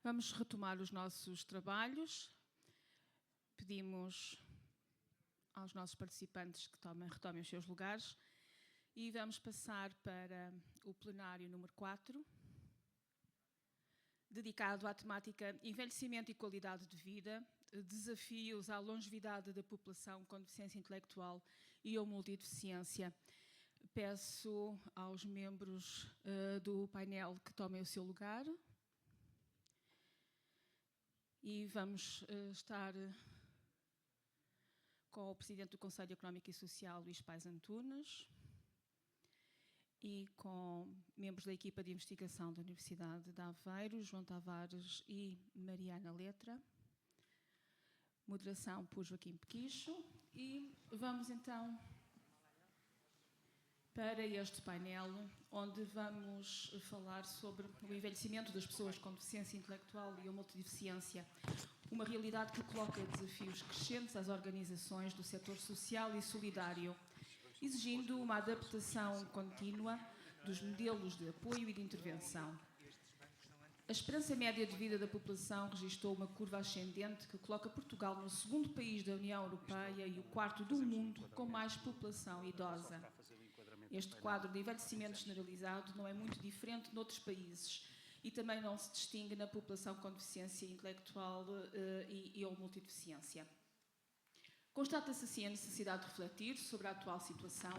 Vamos retomar os nossos trabalhos. Pedimos aos nossos participantes que retomem os seus lugares e vamos passar para o plenário número 4, dedicado à temática envelhecimento e qualidade de vida, desafios à longevidade da população com deficiência intelectual e ou multideficiência. Peço aos membros do painel que tomem o seu lugar. E vamos estar com o Presidente do Conselho Económico e Social, Luís Pais Antunes, e com membros da equipa de investigação da Universidade de Aveiro, João Tavares e Mariana Letra. Moderação por Joaquim Pequicho. E vamos então para este painel, onde vamos falar sobre o envelhecimento das pessoas com deficiência intelectual e ou multideficiência, uma realidade que coloca desafios crescentes às organizações do setor social e solidário, exigindo uma adaptação contínua dos modelos de apoio e de intervenção. A esperança média de vida da população registrou uma curva ascendente que coloca Portugal no segundo país da União Europeia e o quarto do mundo com mais população idosa. Este quadro de envelhecimento generalizado não é muito diferente noutros países e também não se distingue na população com deficiência intelectual e ou multideficiência. Constata-se assim a necessidade de refletir sobre a atual situação,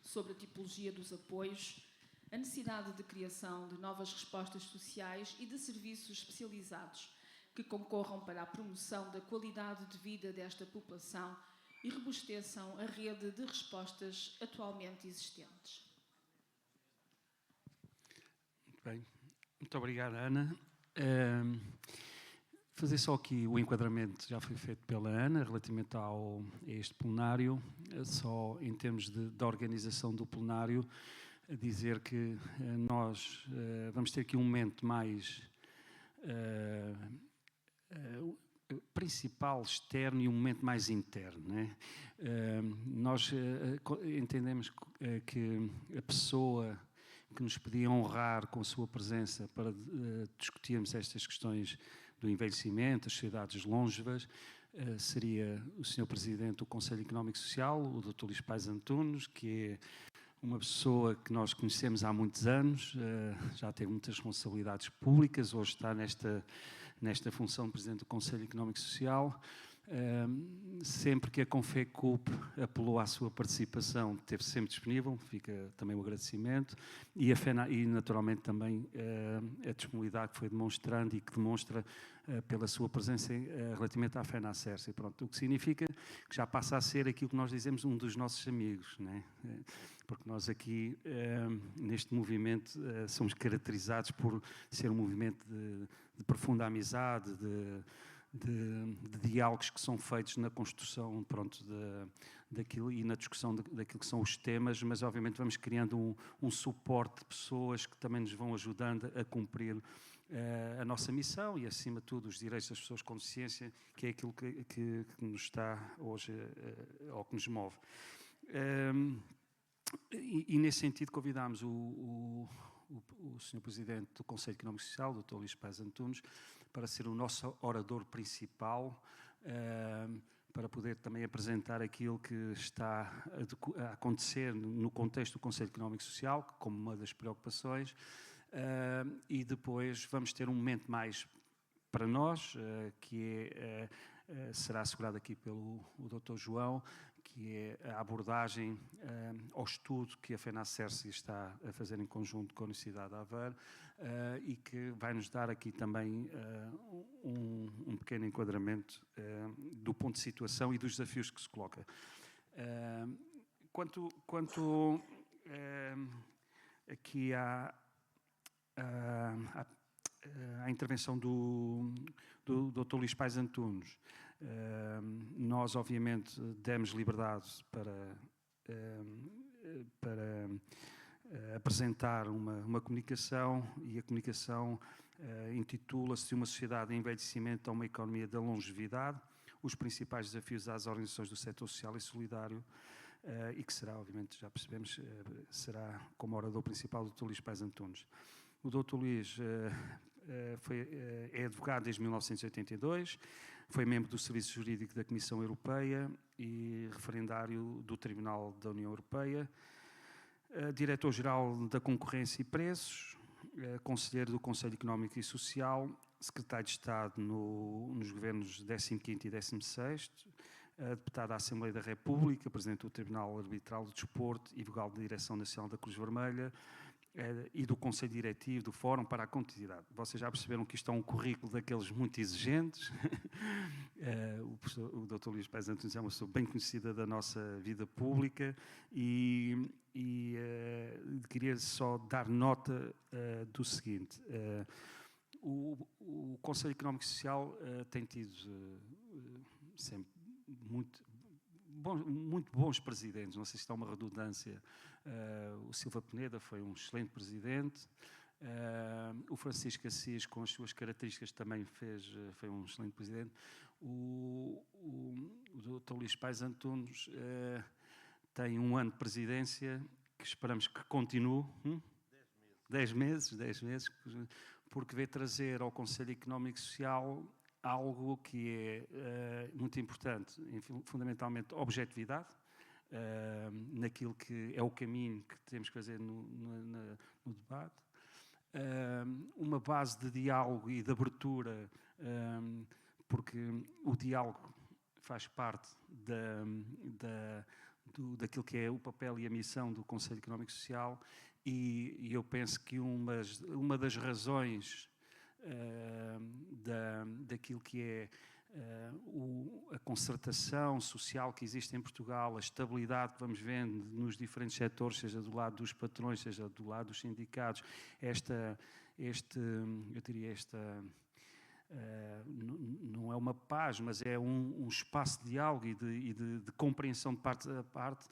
sobre a tipologia dos apoios, a necessidade de criação de novas respostas sociais e de serviços especializados que concorram para a promoção da qualidade de vida desta população e robusteçam a rede de respostas atualmente existentes. Muito bem. Muito obrigado, Ana. Fazer só aqui o enquadramento já foi feito pela Ana relativamente a este plenário, só em termos de organização do plenário, a dizer que nós vamos ter aqui um momento mais principal externo e um momento mais interno, né? Nós entendemos que a pessoa que nos podia honrar com a sua presença para discutirmos estas questões do envelhecimento, das sociedades longevas, seria o Sr. Presidente do Conselho Económico e Social, o Dr. Luís Pais Antunes, que é uma pessoa que nós conhecemos há muitos anos, já teve muitas responsabilidades públicas, hoje está nesta função de Presidente do Conselho Económico e Social. Sempre que a Confecup apelou à sua participação, esteve sempre disponível, fica também o agradecimento, e naturalmente também a disponibilidade que foi demonstrando e que demonstra pela sua presença relativamente à FENACERS. Pronto, o que significa que já passa a ser aquilo que nós dizemos um dos nossos amigos, né? Porque nós aqui, neste movimento, somos caracterizados por ser um movimento de profunda amizade, de diálogos que são feitos na construção, pronto, daquilo e na discussão daquilo que são os temas, mas obviamente vamos criando um suporte de pessoas que também nos vão ajudando a cumprir a nossa missão e, acima de tudo, os direitos das pessoas com deficiência, que é aquilo que nos está hoje, ou que nos move. E nesse sentido convidámos o Sr. Presidente do Conselho Económico e Social, Dr. Luís Pais Antunes, para ser o nosso orador principal, para poder também apresentar aquilo que está a acontecer no contexto do Conselho Económico e Social, como uma das preocupações, e depois vamos ter um momento mais para nós, que será assegurado aqui pelo Dr. João, que é a abordagem ao estudo que a FENACERS está a fazer em conjunto com a Universidade de Aveiro e que vai nos dar aqui também um pequeno enquadramento do ponto de situação e dos desafios que se coloca. Quanto aqui à intervenção do Dr. Luís Pais Antunes, nós obviamente demos liberdade para apresentar uma comunicação, e a comunicação intitula-se Uma Sociedade em Envelhecimento a uma Economia da Longevidade, os principais desafios às organizações do setor social e solidário, e que será, obviamente, já percebemos, será como orador principal o Dr. Luís Pais Antunes. O Dr. Luís é advogado desde 1982, foi membro do Serviço Jurídico da Comissão Europeia e referendário do Tribunal da União Europeia, diretor-geral da Concorrência e Preços, conselheiro do Conselho Económico e Social, secretário de Estado nos governos 15º e 16º, deputado da Assembleia da República, presidente do Tribunal Arbitral do Desporto e vogal da Direção Nacional da Cruz Vermelha e do Conselho Diretivo do Fórum para a Competitividade. Vocês já perceberam que isto é um currículo daqueles muito exigentes. O Dr. Luís Paes Antunes é uma pessoa bem conhecida da nossa vida pública e queria só dar nota do seguinte. O Conselho Económico e Social tem tido sempre muito bons presidentes, não sei se está uma redundância. O Silva Peneda foi um excelente presidente, o Francisco Assis, com as suas características, também foi um excelente presidente. O Dr. Luís Paes Antunes tem um ano de presidência, que esperamos que continue, 10 meses, porque veio trazer ao Conselho Económico e Social algo que é muito importante, fundamentalmente objetividade, naquilo que é o caminho que temos que fazer no debate, uma base de diálogo e de abertura, porque o diálogo faz parte daquilo que é o papel e a missão do Conselho Económico e Social, e eu penso que uma das razões daquilo que é a concertação social que existe em Portugal, a estabilidade que vamos vendo nos diferentes setores, seja do lado dos patrões, seja do lado dos sindicatos, não é uma paz, mas é um espaço de diálogo e de compreensão de parte a parte,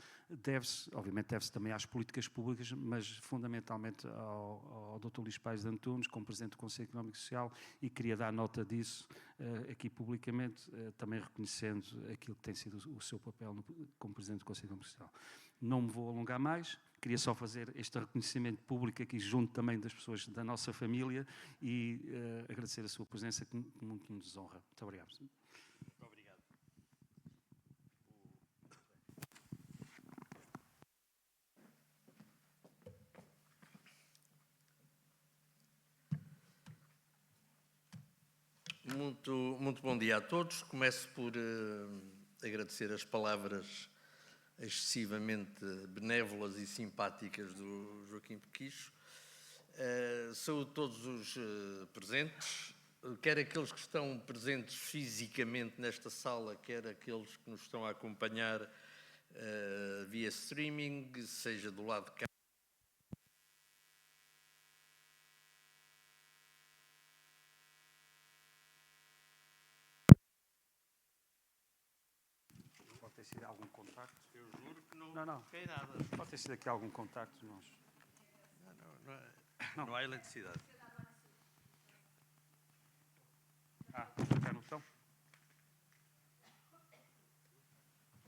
obviamente deve-se também às políticas públicas, mas fundamentalmente ao Dr. Luís Paes Antunes, como Presidente do Conselho Económico e Social, e queria dar nota disso aqui publicamente, também reconhecendo aquilo que tem sido o seu papel como Presidente do Conselho Económico e Social. Não me vou alongar mais, queria só fazer este reconhecimento público aqui junto também das pessoas da nossa família e agradecer a sua presença, que muito nos honra. Muito obrigado. Obrigado. Muito bom dia a todos. Começo por agradecer as palavras excessivamente benévolas e simpáticas do Joaquim Pequicho. Saúdo todos os presentes, quer aqueles que estão presentes fisicamente nesta sala, quer aqueles que nos estão a acompanhar via streaming, seja do lado de cá. Pode ter sido algum contacto? Eu juro que não Não. toquei nada. Pode ter sido aqui algum contacto. Não há eletricidade. Já não estão?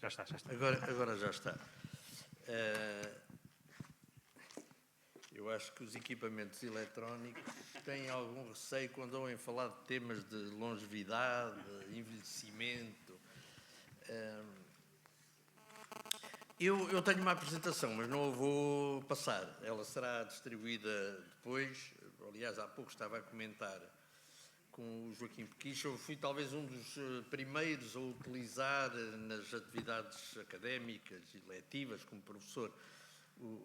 Já está. Agora já está. Eu acho que os equipamentos eletrónicos têm algum receio quando ouvem falar de temas de longevidade, envelhecimento. Eu tenho uma apresentação, mas não a vou passar. Ela será distribuída depois. Aliás, há pouco estava a comentar com o Joaquim Pequicho. Eu fui talvez um dos primeiros a utilizar nas atividades académicas e letivas como professor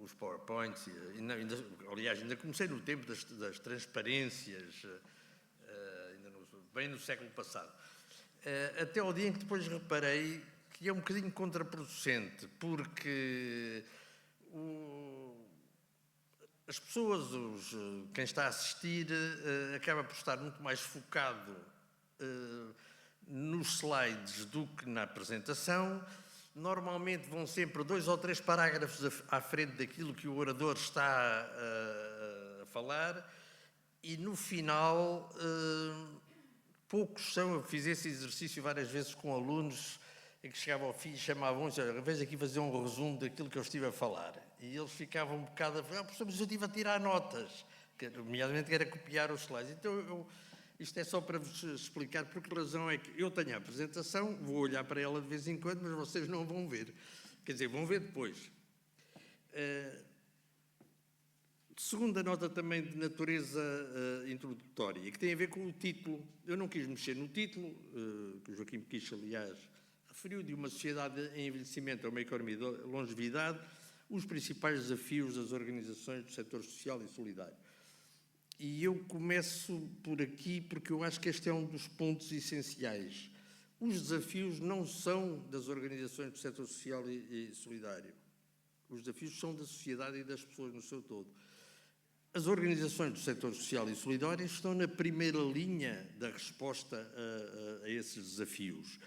os PowerPoints. Aliás, ainda comecei no tempo das transparências, bem no século passado. Até ao dia em que depois reparei que é um bocadinho contraproducente, porque as pessoas, quem está a assistir, acaba por estar muito mais focado nos slides do que na apresentação. Normalmente vão sempre 2 ou 3 parágrafos à frente daquilo que o orador está a falar e no final poucos são. Eu fiz esse exercício várias vezes com alunos em que chegava ao fim e chamavam, veja aqui fazer um resumo daquilo que eu estive a falar. E eles ficavam um bocado a falar, professor, mas eu estive a tirar notas. nomeadamente era copiar os slides. Então, isto é só para vos explicar por que razão é que eu tenho a apresentação, vou olhar para ela de vez em quando, mas vocês não vão ver. Quer dizer, vão ver depois. Segunda nota também de natureza introdutória, que tem a ver com o título. Eu não quis mexer no título, que o Joaquim Pequiche, aliás, referiu, de uma sociedade em envelhecimento a uma economia de longevidade, os principais desafios das organizações do setor social e solidário. E eu começo por aqui porque eu acho que este é um dos pontos essenciais. Os desafios não são das organizações do setor social e solidário. Os desafios são da sociedade e das pessoas no seu todo. As organizações do setor social e solidário estão na primeira linha da resposta a esses desafios,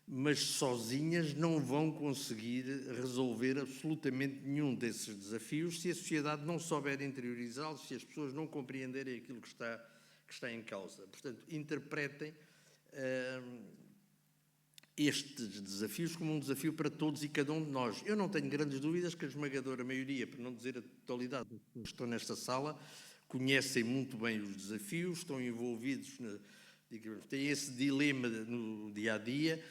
mas sozinhas não vão conseguir resolver absolutamente nenhum desses desafios se a sociedade não souber interiorizá-los, se as pessoas não compreenderem aquilo que está em causa. Portanto, interpretem estes desafios como um desafio para todos e cada um de nós. Eu não tenho grandes dúvidas que a esmagadora maioria, para não dizer a totalidade das pessoas que estão nesta sala, conhecem muito bem os desafios, estão envolvidos, têm esse dilema no dia-a-dia.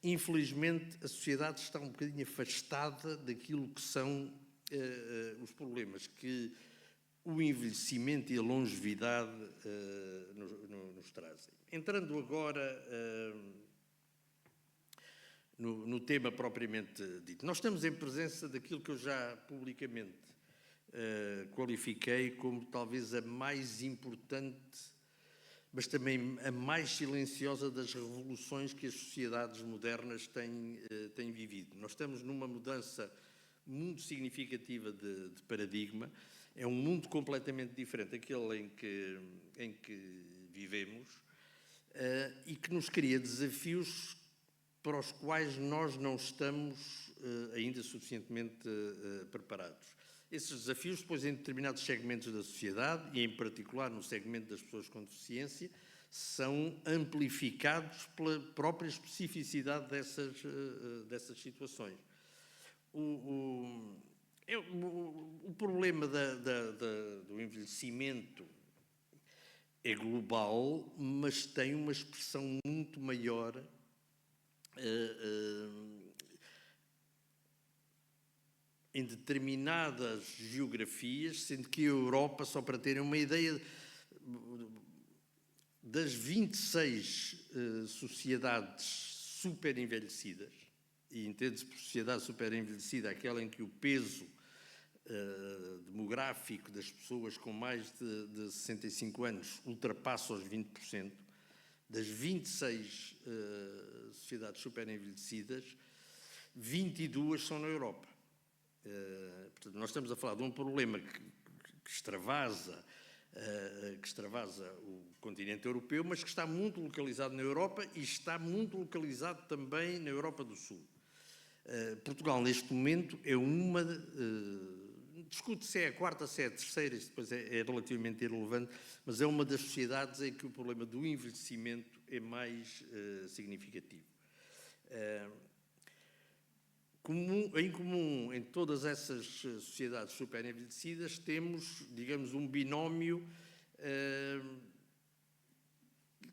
Infelizmente, a sociedade está um bocadinho afastada daquilo que são os problemas que o envelhecimento e a longevidade nos trazem. Entrando agora no tema propriamente dito. Nós estamos em presença daquilo que eu já publicamente qualifiquei como talvez a mais importante, mas também a mais silenciosa das revoluções que as sociedades modernas têm vivido. Nós estamos numa mudança muito significativa de paradigma. É um mundo completamente diferente daquele em que vivemos e que nos cria desafios para os quais nós não estamos ainda suficientemente preparados. Esses desafios, depois, em determinados segmentos da sociedade, e em particular no segmento das pessoas com deficiência, são amplificados pela própria especificidade dessas situações. O problema do envelhecimento é global, mas tem uma expressão muito maior em determinadas geografias, sendo que a Europa, só para terem uma ideia, das 26 sociedades super envelhecidas, e entende-se por sociedade super envelhecida aquela em que o peso demográfico das pessoas com mais de 65 anos ultrapassa os 20%, das 26 sociedades super envelhecidas, 22 são na Europa. Portanto, nós estamos a falar de um problema que extravasa o continente europeu, mas que está muito localizado na Europa e está muito localizado também na Europa do Sul. Portugal, neste momento, é uma... discute se é a quarta, se é a terceira, isso depois é relativamente irrelevante, mas é uma das sociedades em que o problema do envelhecimento é mais significativo. Em comum em todas essas sociedades super envelhecidas temos, digamos, um binómio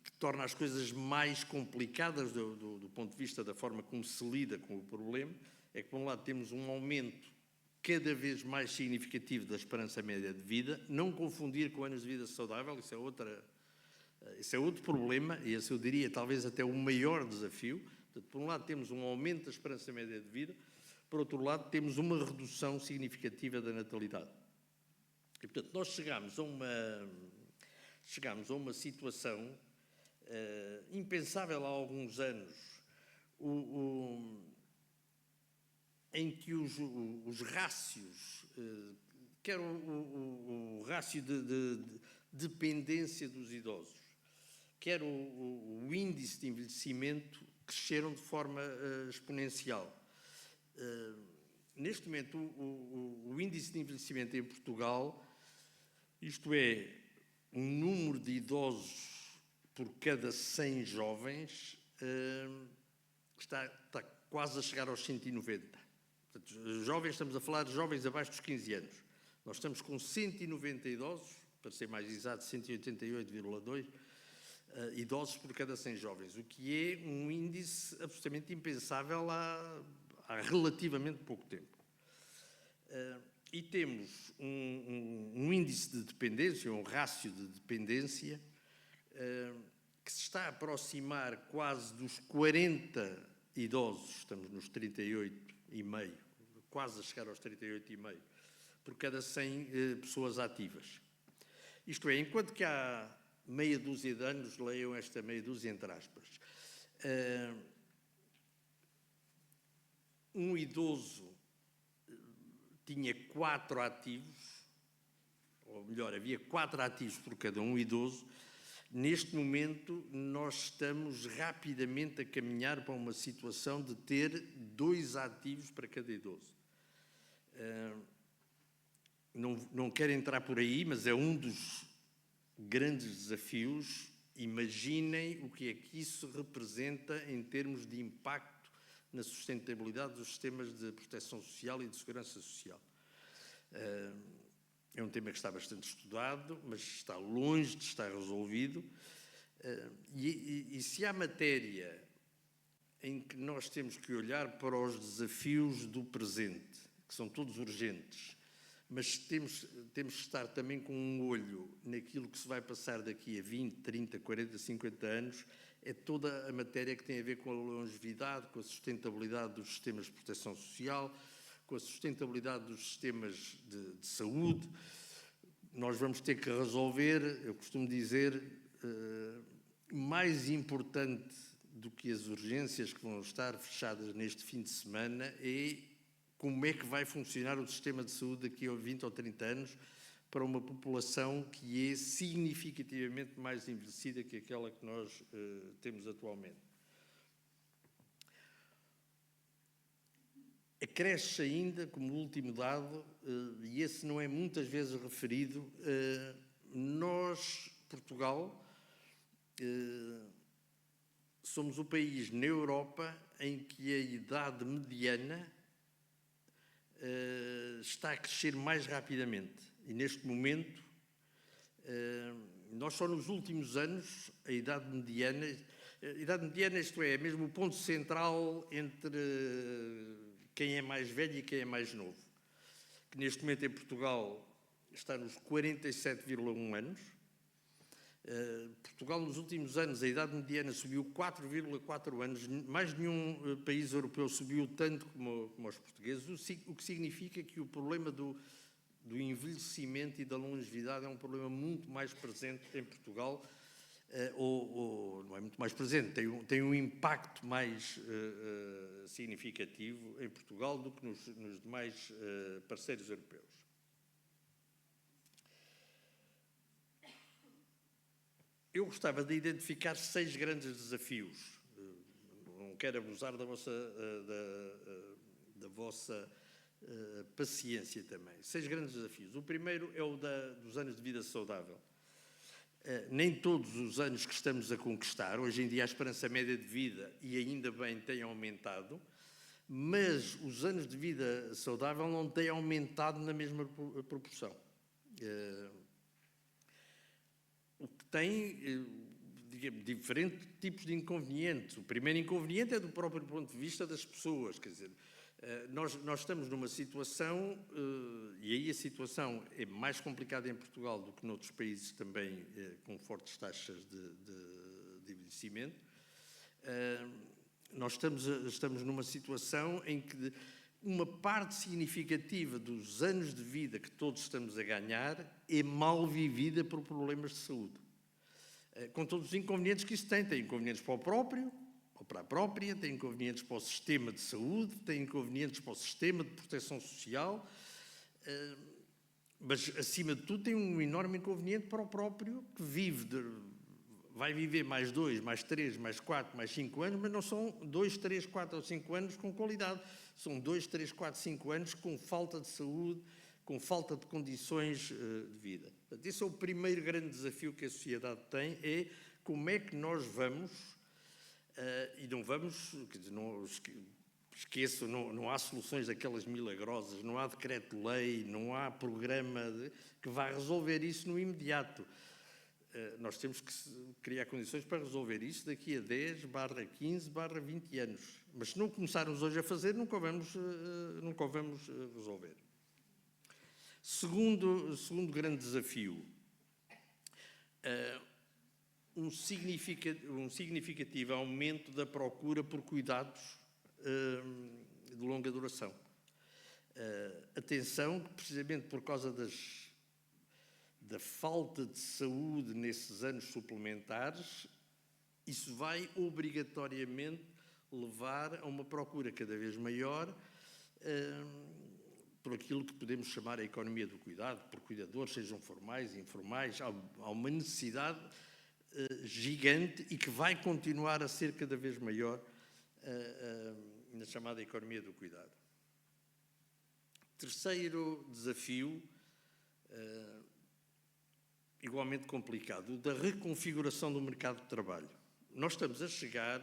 que torna as coisas mais complicadas do ponto de vista da forma como se lida com o problema. É que, por um lado, temos um aumento cada vez mais significativo da esperança média de vida, não confundir com anos de vida saudável, isso é outro problema, e esse eu diria talvez até o maior desafio. Portanto, por um lado temos um aumento da esperança média de vida, por outro lado temos uma redução significativa da natalidade. E, portanto, nós chegamos a uma situação impensável há alguns anos, em que os rácios, quer o rácio de dependência dos idosos, quer o índice de envelhecimento, cresceram de forma exponencial. Neste momento, o índice de envelhecimento em Portugal, isto é, um número de idosos por cada 100 jovens, está quase a chegar aos 190. Portanto, jovens, estamos a falar de jovens abaixo dos 15 anos. Nós estamos com 190 idosos para ser mais exato, 188,2 idosos por cada 100 jovens, o que é um índice absolutamente impensável há relativamente pouco tempo. E temos um índice de dependência, um rácio de dependência, que se está a aproximar quase dos 40 idosos, estamos nos 38,5, quase a chegar aos 38,5, por cada 100 pessoas ativas. Isto é, enquanto que há meia dúzia de anos, leiam esta meia dúzia entre aspas, um idoso tinha 4 ativos, ou melhor, havia 4 ativos por cada um idoso. Neste momento, nós estamos rapidamente a caminhar para uma situação de ter 2 ativos para cada idoso. Não quero entrar por aí, mas é um dos grandes desafios. Imaginem o que é que isso representa em termos de impacto na sustentabilidade dos sistemas de proteção social e de segurança social. É um tema que está bastante estudado, mas está longe de estar resolvido. E se há matéria em que nós temos que olhar para os desafios do presente, que são todos urgentes, mas temos que estar também com um olho naquilo que se vai passar daqui a 20, 30, 40, 50 anos, é toda a matéria que tem a ver com a longevidade, com a sustentabilidade dos sistemas de proteção social, com a sustentabilidade dos sistemas de saúde. Nós vamos ter que resolver, eu costumo dizer, mais importante do que as urgências que vão estar fechadas neste fim de semana é como é que vai funcionar o sistema de saúde daqui a 20 ou 30 anos para uma população que é significativamente mais envelhecida que aquela que nós temos atualmente. Acresce ainda, como último dado, e esse não é muitas vezes referido, nós, Portugal, somos o país na Europa em que a idade mediana está a crescer mais rapidamente. E neste momento, nós só nos últimos anos, a idade mediana, isto é mesmo o ponto central entre quem é mais velho e quem é mais novo, que neste momento em Portugal está nos 47,1 anos. Portugal, nos últimos anos, a idade mediana subiu 4,4 anos, mais nenhum país europeu subiu tanto como os portugueses, o que significa que o problema do envelhecimento e da longevidade é um problema muito mais presente em Portugal, ou não é muito mais presente, tem um impacto mais significativo em Portugal do que nos demais parceiros europeus. Eu gostava de identificar 6 grandes desafios. Não quero abusar da vossa paciência também. 6 grandes desafios. O primeiro é o dos anos de vida saudável. Nem todos os anos que estamos a conquistar, hoje em dia a esperança média de vida, e ainda bem, tem aumentado, mas os anos de vida saudável não têm aumentado na mesma proporção. O que tem, digamos, diferentes tipos de inconvenientes. O primeiro inconveniente é do próprio ponto de vista das pessoas, quer dizer, nós estamos numa situação, e aí a situação é mais complicada em Portugal do que noutros países também com fortes taxas de envelhecimento. Nós estamos numa situação em que uma parte significativa dos anos de vida que todos estamos a ganhar é mal vivida por problemas de saúde. Com todos os inconvenientes que isso tem. Tem inconvenientes para o próprio, ou para a própria, tem inconvenientes para o sistema de saúde, tem inconvenientes para o sistema de proteção social, mas, acima de tudo, tem um enorme inconveniente para o próprio que vai viver mais 2, mais 3, mais 4, mais 5 anos, mas não são 2, 3, 4 ou 5 anos com qualidade. São 2, 3, 4, 5 anos com falta de saúde, com falta de condições de vida. Portanto, esse é o primeiro grande desafio que a sociedade tem, é como é que nós vamos, e não vamos, quer dizer, esqueço, não há soluções daquelas milagrosas, não há decreto-lei, não há programa que vá resolver isso no imediato. Nós temos que criar condições para resolver isso daqui a 10, 15, 20 anos. Mas se não começarmos hoje a fazer, nunca o vamos resolver. Segundo grande desafio, um significativo aumento da procura por cuidados de longa duração. Atenção, precisamente por causa da falta de saúde nesses anos suplementares, isso vai obrigatoriamente levar a uma procura cada vez maior por aquilo que podemos chamar a economia do cuidado, por cuidadores, sejam formais, informais. Há uma necessidade gigante e que vai continuar a ser cada vez maior na chamada economia do cuidado. Terceiro desafio, igualmente complicado, o da reconfiguração do mercado de trabalho. Nós estamos a chegar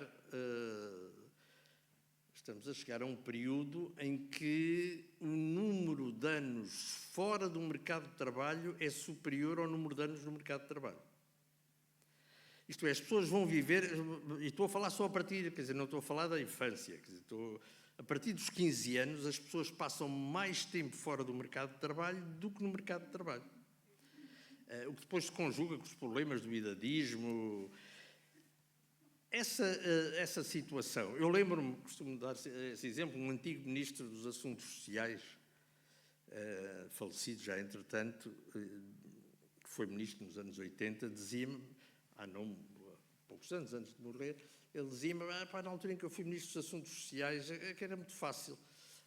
a um período em que o número de anos fora do mercado de trabalho é superior ao número de anos no mercado de trabalho. Isto é, as pessoas vão viver, e estou a falar só a partir, quer dizer, não estou a falar da infância, quer dizer, a partir dos 15 anos as pessoas passam mais tempo fora do mercado de trabalho do que no mercado de trabalho. O que depois se conjuga com os problemas do idadismo. Essa situação, eu lembro-me, costumo dar esse exemplo, um antigo ministro dos Assuntos Sociais, falecido já entretanto, que foi ministro nos anos 80, dizia-me, há poucos anos antes de morrer, ele dizia-me, na altura em que eu fui ministro dos Assuntos Sociais, que era muito fácil.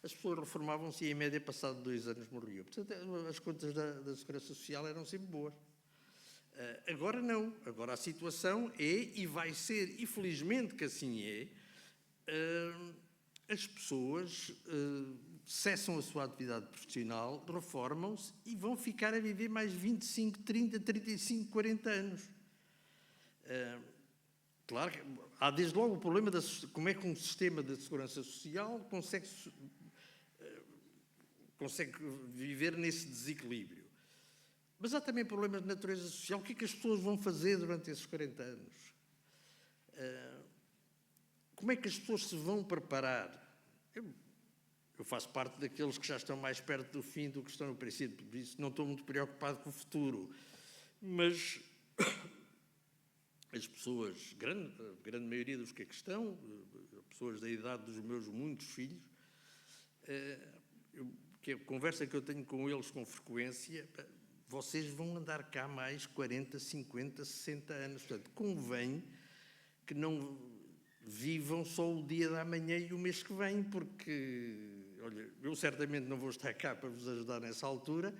As pessoas reformavam-se e, em média, passado 2 anos, morriam. Portanto, as contas da Segurança Social eram sempre boas. Agora não. Agora a situação é, e vai ser, e felizmente que assim é, as pessoas cessam a sua atividade profissional, reformam-se e vão ficar a viver mais 25, 30, 35, 40 anos. Claro que há desde logo o problema de como é que um sistema de segurança social consegue viver nesse desequilíbrio. Mas há também problemas de natureza social. O que é que as pessoas vão fazer durante esses 40 anos? Como é que as pessoas se vão preparar? Eu faço parte daqueles que já estão mais perto do fim do que estão no princípio, por isso não estou muito preocupado com o futuro. Mas as pessoas, a grande maioria dos que aqui estão, pessoas da idade dos meus muitos filhos, que a conversa que eu tenho com eles com frequência, vocês vão andar cá mais 40, 50, 60 anos. Portanto, convém que não vivam só o dia da manhã e o mês que vem, porque, olha, eu certamente não vou estar cá para vos ajudar nessa altura.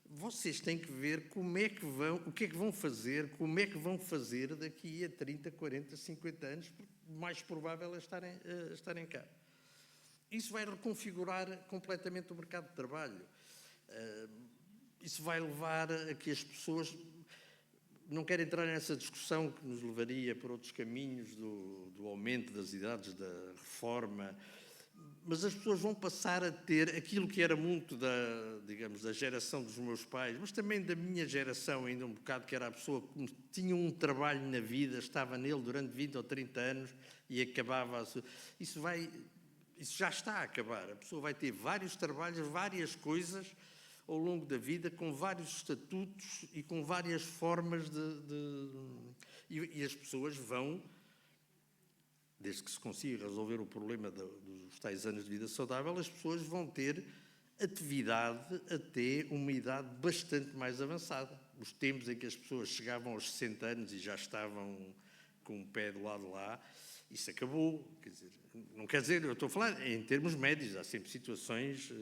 Vocês têm que ver o que é que vão fazer, como é que vão fazer daqui a 30, 40, 50 anos, porque o mais provável é estarem cá. Isso vai reconfigurar completamente o mercado de trabalho. Isso vai levar a que as pessoas... Não quero entrar nessa discussão que nos levaria por outros caminhos do aumento das idades, da reforma, mas as pessoas vão passar a ter aquilo que era muito da geração dos meus pais, mas também da minha geração ainda um bocado, que era a pessoa que tinha um trabalho na vida, estava nele durante 20 ou 30 anos e acabava... Isso já está a acabar. A pessoa vai ter vários trabalhos, várias coisas ao longo da vida, com vários estatutos e com várias formas e as pessoas vão, desde que se consiga resolver o problema dos tais anos de vida saudável, as pessoas vão ter atividade até uma idade bastante mais avançada. Os tempos em que as pessoas chegavam aos 60 anos e já estavam com o pé do lado lá, isso acabou. Quer dizer, não quer dizer, eu estou a falar em termos médios, há sempre situações...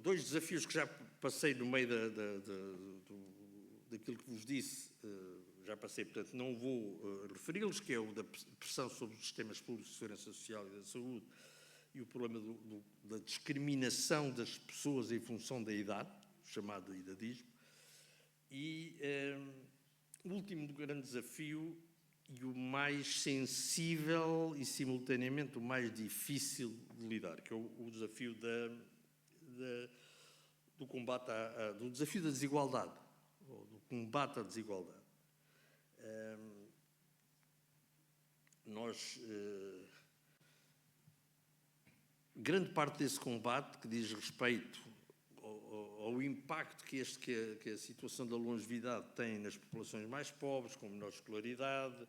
Dois desafios que já passei no meio daquilo que vos disse, já passei, portanto não vou referi-los, que é o da pressão sobre os sistemas públicos de segurança social e da saúde e o problema da discriminação das pessoas em função da idade, chamado idadismo, e o último grande desafio e o mais sensível e, simultaneamente, o mais difícil de lidar, que é o desafio do combate do desafio da desigualdade, ou do combate à desigualdade. Grande parte desse combate, que diz respeito ao impacto que a situação da longevidade tem nas populações mais pobres, com menor escolaridade,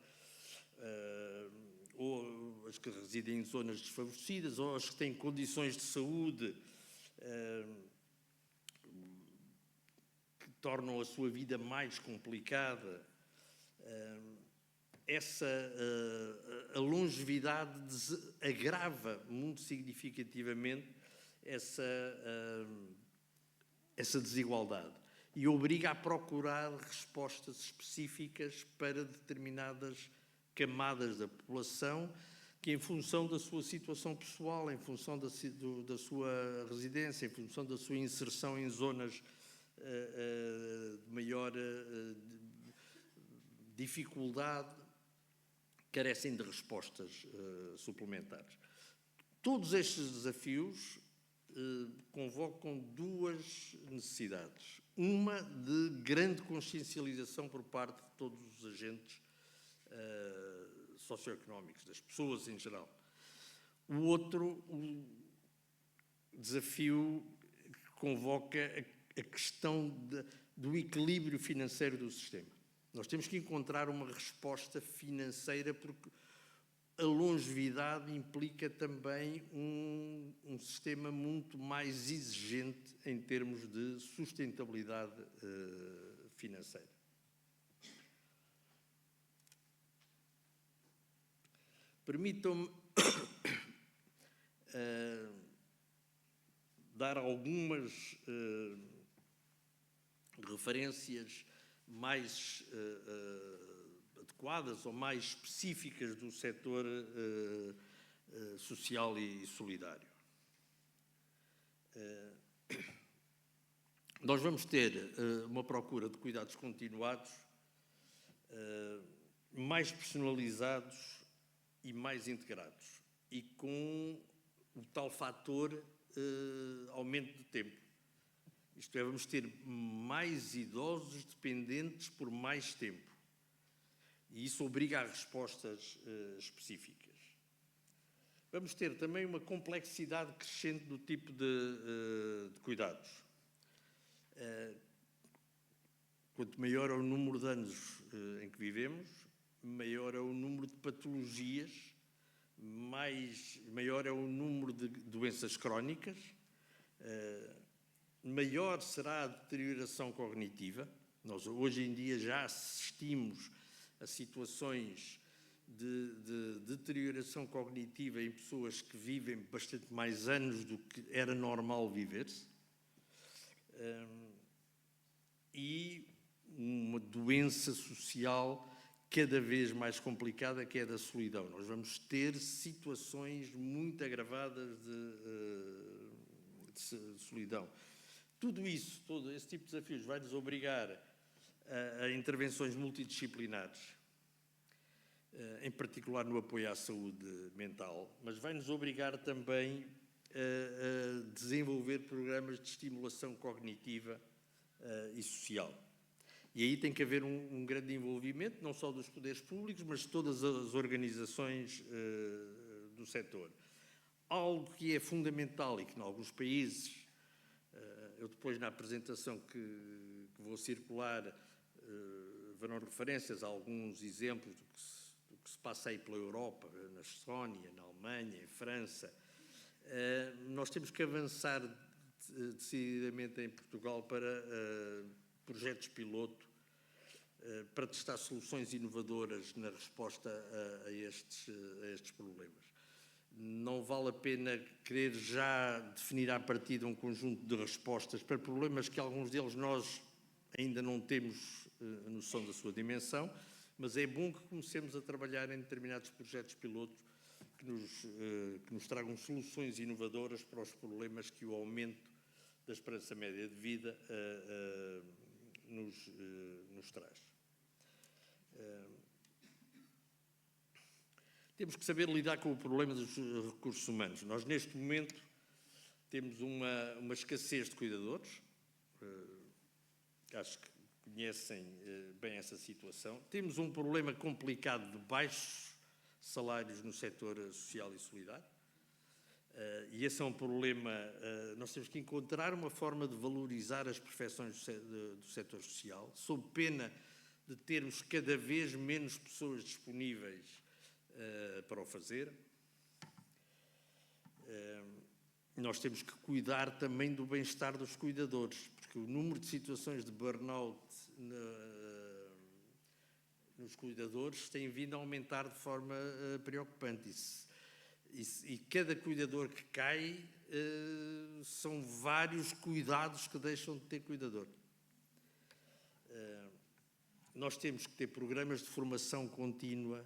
ou as que residem em zonas desfavorecidas, ou as que têm condições de saúde que tornam a sua vida mais complicada. A longevidade agrava muito significativamente essa desigualdade e obriga a procurar respostas específicas para determinadas camadas da população que, em função da sua situação pessoal, em função da sua residência, em função da sua inserção em zonas de maior dificuldade, carecem de respostas suplementares. Todos estes desafios convocam duas necessidades. Uma de grande consciencialização por parte de todos os agentes socioeconómicos, das pessoas em geral. O outro, o desafio que convoca a questão do equilíbrio financeiro do sistema. Nós temos que encontrar uma resposta financeira, porque a longevidade implica também um sistema muito mais exigente em termos de sustentabilidade financeira. Permitam-me dar algumas referências mais adequadas ou mais específicas do setor social e solidário. Nós vamos ter uma procura de cuidados continuados mais personalizados e mais integrados, e com o tal fator aumento de tempo. Isto é, vamos ter mais idosos dependentes por mais tempo. E isso obriga a respostas específicas. Vamos ter também uma complexidade crescente do tipo de cuidados. Quanto maior é o número de anos em que vivemos, maior é o número de patologias, maior é o número de doenças crónicas, maior será a deterioração cognitiva. Nós hoje em dia já assistimos a situações de deterioração cognitiva em pessoas que vivem bastante mais anos do que era normal viver-se. E uma doença social cada vez mais complicada, que é a da solidão. Nós vamos ter situações muito agravadas de solidão. Tudo isso, todo esse tipo de desafios vai nos obrigar a intervenções multidisciplinares, em particular no apoio à saúde mental, mas vai nos obrigar também a desenvolver programas de estimulação cognitiva e social. E aí tem que haver um grande envolvimento, não só dos poderes públicos, mas de todas as organizações do setor. Algo que é fundamental e que, em alguns países, eu depois, na apresentação que vou circular, verão referências a alguns exemplos do que se passa aí pela Europa, na Estónia, na Alemanha, em França. Nós temos que avançar decididamente em Portugal para projetos piloto, para testar soluções inovadoras na resposta a estes problemas. Não vale a pena querer já definir à partida um conjunto de respostas para problemas que alguns deles nós ainda não temos a noção da sua dimensão, mas é bom que comecemos a trabalhar em determinados projetos pilotos que nos tragam soluções inovadoras para os problemas que o aumento da esperança média de vida nos traz. Temos que saber lidar com o problema dos recursos humanos. Nós, neste momento, temos uma escassez de cuidadores. Acho que conhecem bem essa situação. Temos um problema complicado de baixos salários no setor social e solidário. E esse é um problema. Nós temos que encontrar uma forma de valorizar as profissões do setor social, sob pena de termos cada vez menos pessoas disponíveis para o fazer. Nós temos que cuidar também do bem-estar dos cuidadores, porque o número de situações de burnout nos cuidadores tem vindo a aumentar de forma preocupante. E cada cuidador que cai, são vários cuidados que deixam de ter cuidador. Nós temos que ter programas de formação contínua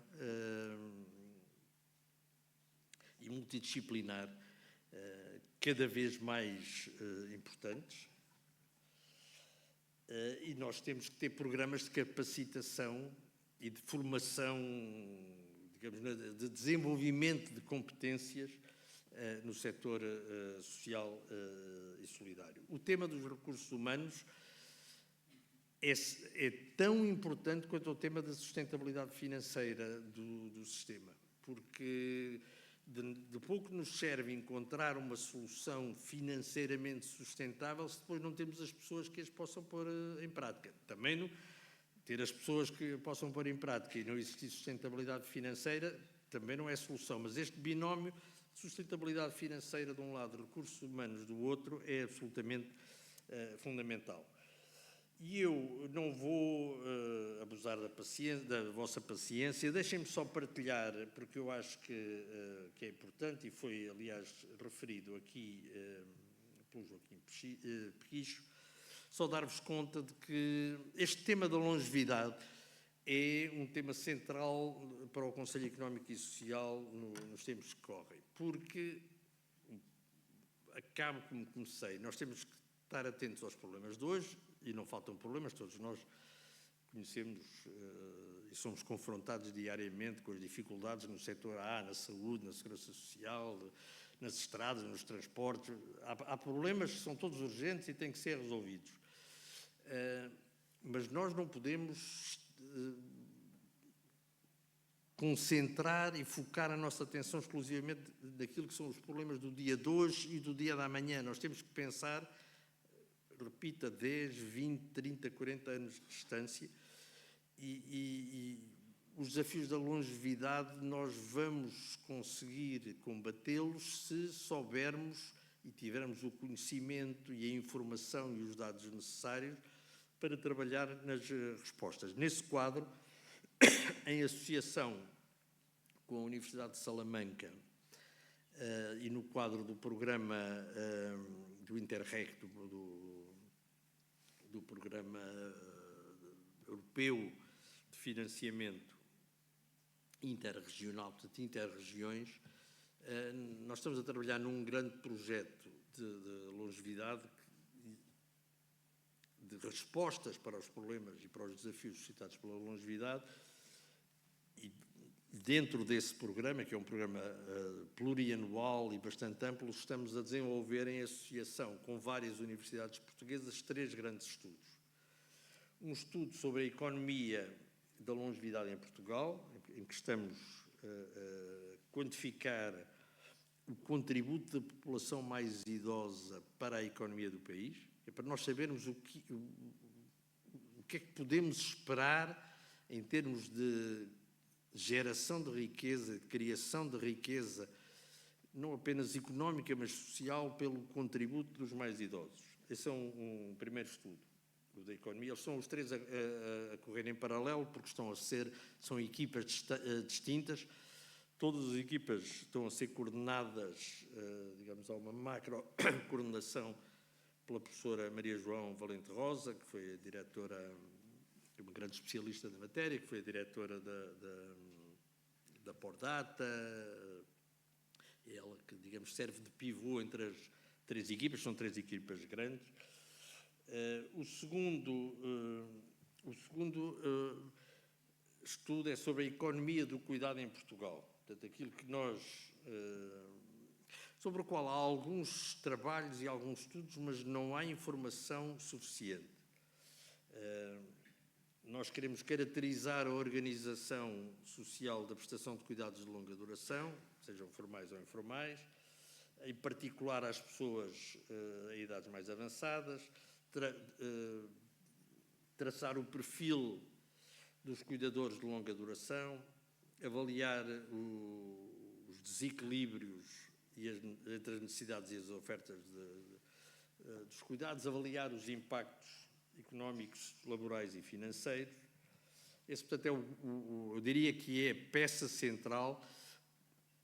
e multidisciplinar cada vez mais importantes. E nós temos que ter programas de capacitação e de formação, digamos, de desenvolvimento de competências no setor social e solidário. O tema dos recursos humanos é tão importante quanto o tema da sustentabilidade financeira do sistema, porque de pouco nos serve encontrar uma solução financeiramente sustentável se depois não temos as pessoas que as possam pôr em prática. Também não ter as pessoas que possam pôr em prática e não existir sustentabilidade financeira também não é solução, mas este binómio de sustentabilidade financeira de um lado, recursos humanos do outro, é absolutamente fundamental. E eu não vou abusar da vossa paciência, deixem-me só partilhar, porque eu acho que é importante, e foi, aliás, referido aqui pelo Joaquim Pequicho, só dar-vos conta de que este tema da longevidade é um tema central para o Conselho Económico e Social nos tempos que correm, porque, acabo como comecei, nós temos que estar atentos aos problemas de hoje, e não faltam problemas, todos nós conhecemos e somos confrontados diariamente com as dificuldades no setor na saúde, na segurança social, nas estradas, nos transportes. Há problemas que são todos urgentes e têm que ser resolvidos. Mas nós não podemos concentrar e focar a nossa atenção exclusivamente naquilo que são os problemas do dia de hoje e do dia da amanhã. Nós temos que pensar, repito, a 10, 20, 30, 40 anos de distância e os desafios da longevidade nós vamos conseguir combatê-los se soubermos e tivermos o conhecimento e a informação e os dados necessários para trabalhar nas respostas. Nesse quadro, em associação com a Universidade de Salamanca e no quadro do programa do Interreg, do Programa Europeu de Financiamento Interregional, portanto, interregiões, nós estamos a trabalhar num grande projeto de longevidade, de respostas para os problemas e para os desafios suscitados pela longevidade, e dentro desse programa, que é um programa plurianual e bastante amplo, estamos a desenvolver em associação com várias universidades portuguesas 3 grandes estudos. Um estudo sobre a economia da longevidade em Portugal, em que estamos a quantificar o contributo da população mais idosa para a economia do país, é para nós sabermos o que é que podemos esperar em termos de geração de riqueza, de criação de riqueza, não apenas económica, mas social, pelo contributo dos mais idosos. Esse é um primeiro estudo da economia. Eles são os 3 a correr em paralelo, porque são equipas distintas. Todas as equipas estão a ser coordenadas, digamos, a uma macro-coordenação pela professora Maria João Valente Rosa, que foi a diretora, uma grande especialista da matéria, que foi a diretora da Pordata, ela que, digamos, serve de pivô entre as 3 equipas, são 3 equipas grandes. O segundo estudo é sobre a economia do cuidado em Portugal. Portanto, aquilo que nós... sobre o qual há alguns trabalhos e alguns estudos, mas não há informação suficiente. Nós queremos caracterizar a organização social da prestação de cuidados de longa duração, sejam formais ou informais, em particular às pessoas em idades mais avançadas, traçar o perfil dos cuidadores de longa duração, avaliar os desequilíbrios entre as necessidades e as ofertas dos cuidados, avaliar os impactos económicos, laborais e financeiros. Esse, portanto, eu diria que é a peça central,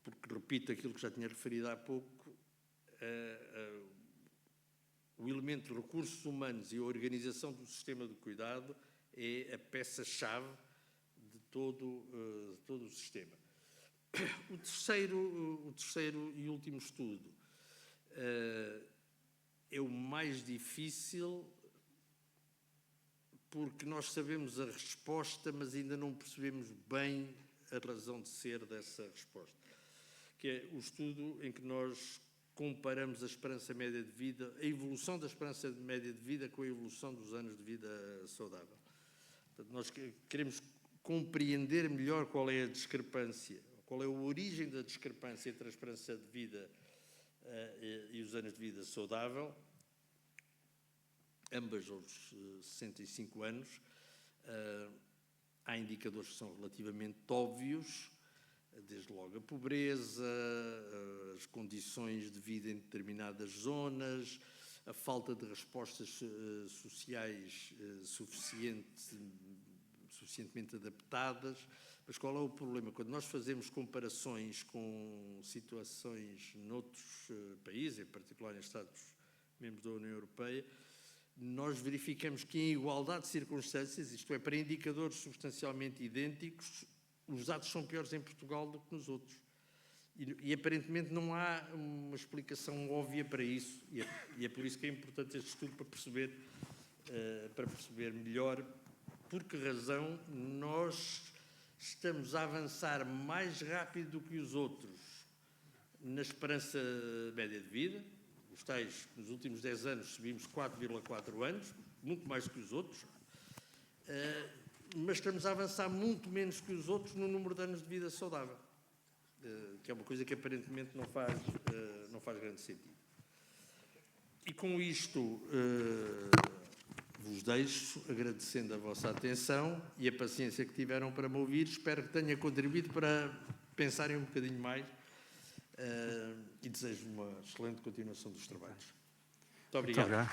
porque, repito aquilo que já tinha referido há pouco, o elemento de recursos humanos e a organização do sistema de cuidado é a peça-chave de todo o sistema. O terceiro e último estudo é o mais difícil, porque nós sabemos a resposta, mas ainda não percebemos bem a razão de ser dessa resposta, que é o estudo em que nós comparamos a esperança média de vida, a evolução da esperança média de vida com a evolução dos anos de vida saudável. Portanto, nós queremos compreender melhor qual é a discrepância, qual é a origem da discrepância entre a esperança de vida e os anos de vida saudável, ambas aos 65 anos. Há indicadores que são relativamente óbvios, desde logo a pobreza, as condições de vida em determinadas zonas, a falta de respostas sociais suficientemente adaptadas. Mas qual é o problema? Quando nós fazemos comparações com situações noutros países, em particular em Estados-membros da União Europeia, nós verificamos que em igualdade de circunstâncias, isto é, para indicadores substancialmente idênticos, os dados são piores em Portugal do que nos outros. E aparentemente não há uma explicação óbvia para isso. E é por isso que é importante este estudo para perceber melhor por que razão nós estamos a avançar mais rápido do que os outros na esperança média de vida. Os tais, nos últimos 10 anos, subimos 4,4 anos, muito mais do que os outros, mas estamos a avançar muito menos que os outros no número de anos de vida saudável, que é uma coisa que aparentemente não faz grande sentido. E com isto vos deixo, agradecendo a vossa atenção e a paciência que tiveram para me ouvir. Espero que tenha contribuído para pensarem um bocadinho mais e desejo uma excelente continuação dos trabalhos. Muito obrigado. Muito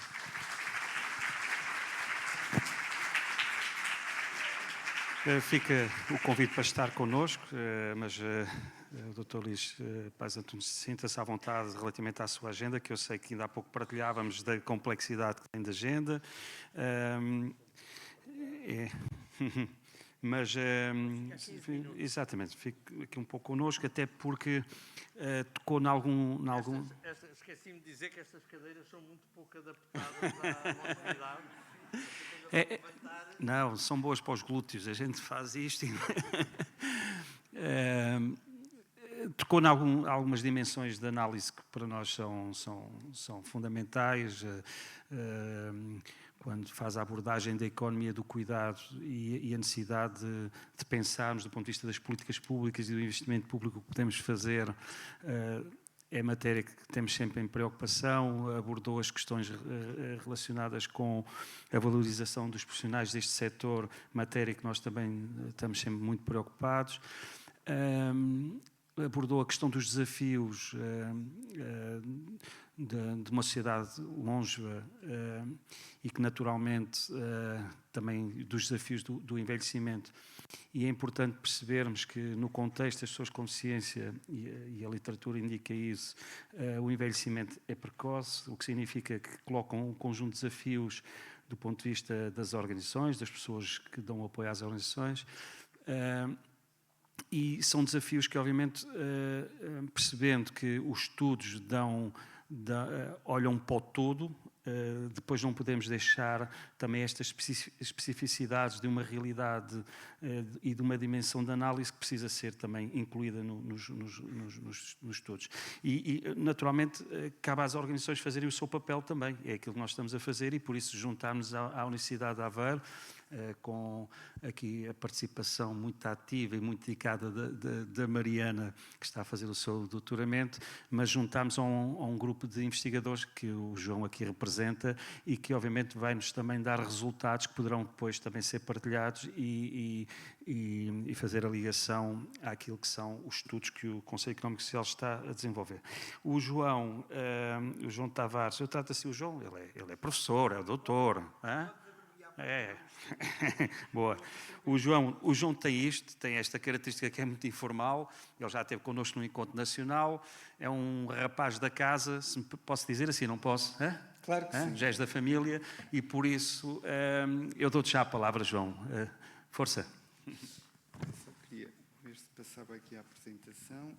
obrigado. Fica o convite para estar connosco, mas o Dr. Luís Pais Antunes sinta-se à vontade relativamente à sua agenda, que eu sei que ainda há pouco partilhávamos da complexidade que tem da agenda. Mas, exatamente, fique aqui um pouco connosco, até porque tocou em algum... Esqueci-me de dizer que estas cadeiras são muito pouco adaptadas à nossa idade. Não, são boas para os glúteos, a gente faz isto e... tocou em algumas dimensões de análise que para nós são fundamentais, quando faz a abordagem da economia do cuidado e a necessidade de pensarmos do ponto de vista das políticas públicas e do investimento público o que podemos fazer. É matéria que temos sempre em preocupação, abordou as questões relacionadas com a valorização dos profissionais deste setor, matéria que nós também estamos sempre muito preocupados. Abordou a questão dos desafios de uma sociedade longeva e que naturalmente também dos desafios do envelhecimento. E é importante percebermos que no contexto das pessoas com deficiência, e a literatura indica isso, o envelhecimento é precoce, o que significa que colocam um conjunto de desafios do ponto de vista das organizações, das pessoas que dão apoio às organizações, e são desafios que, obviamente, percebendo que os estudos olham para o todo, depois não podemos deixar também estas especificidades de uma realidade e de uma dimensão de análise que precisa ser também incluída nos estudos. E, naturalmente, cabe às organizações fazerem o seu papel também, é aquilo que nós estamos a fazer, e por isso juntarmos à Universidade de Aveiro, com aqui a participação muito ativa e muito dedicada da Mariana, que está a fazer o seu doutoramento, mas juntámos a um grupo de investigadores que o João aqui representa e que obviamente vai-nos também dar resultados que poderão depois também ser partilhados e fazer a ligação àquilo que são os estudos que o Conselho Económico e Social está a desenvolver. O João Tavares, eu trato assim o João, ele é professor, é doutor, hein? É, boa. O João tem esta característica que é muito informal, ele já esteve connosco no Encontro Nacional, é um rapaz da casa, se me posso dizer assim, não posso? Claro que sim. Já és da família e por isso eu dou-te já a palavra, João. Força. Só queria ver se passava aqui a apresentação.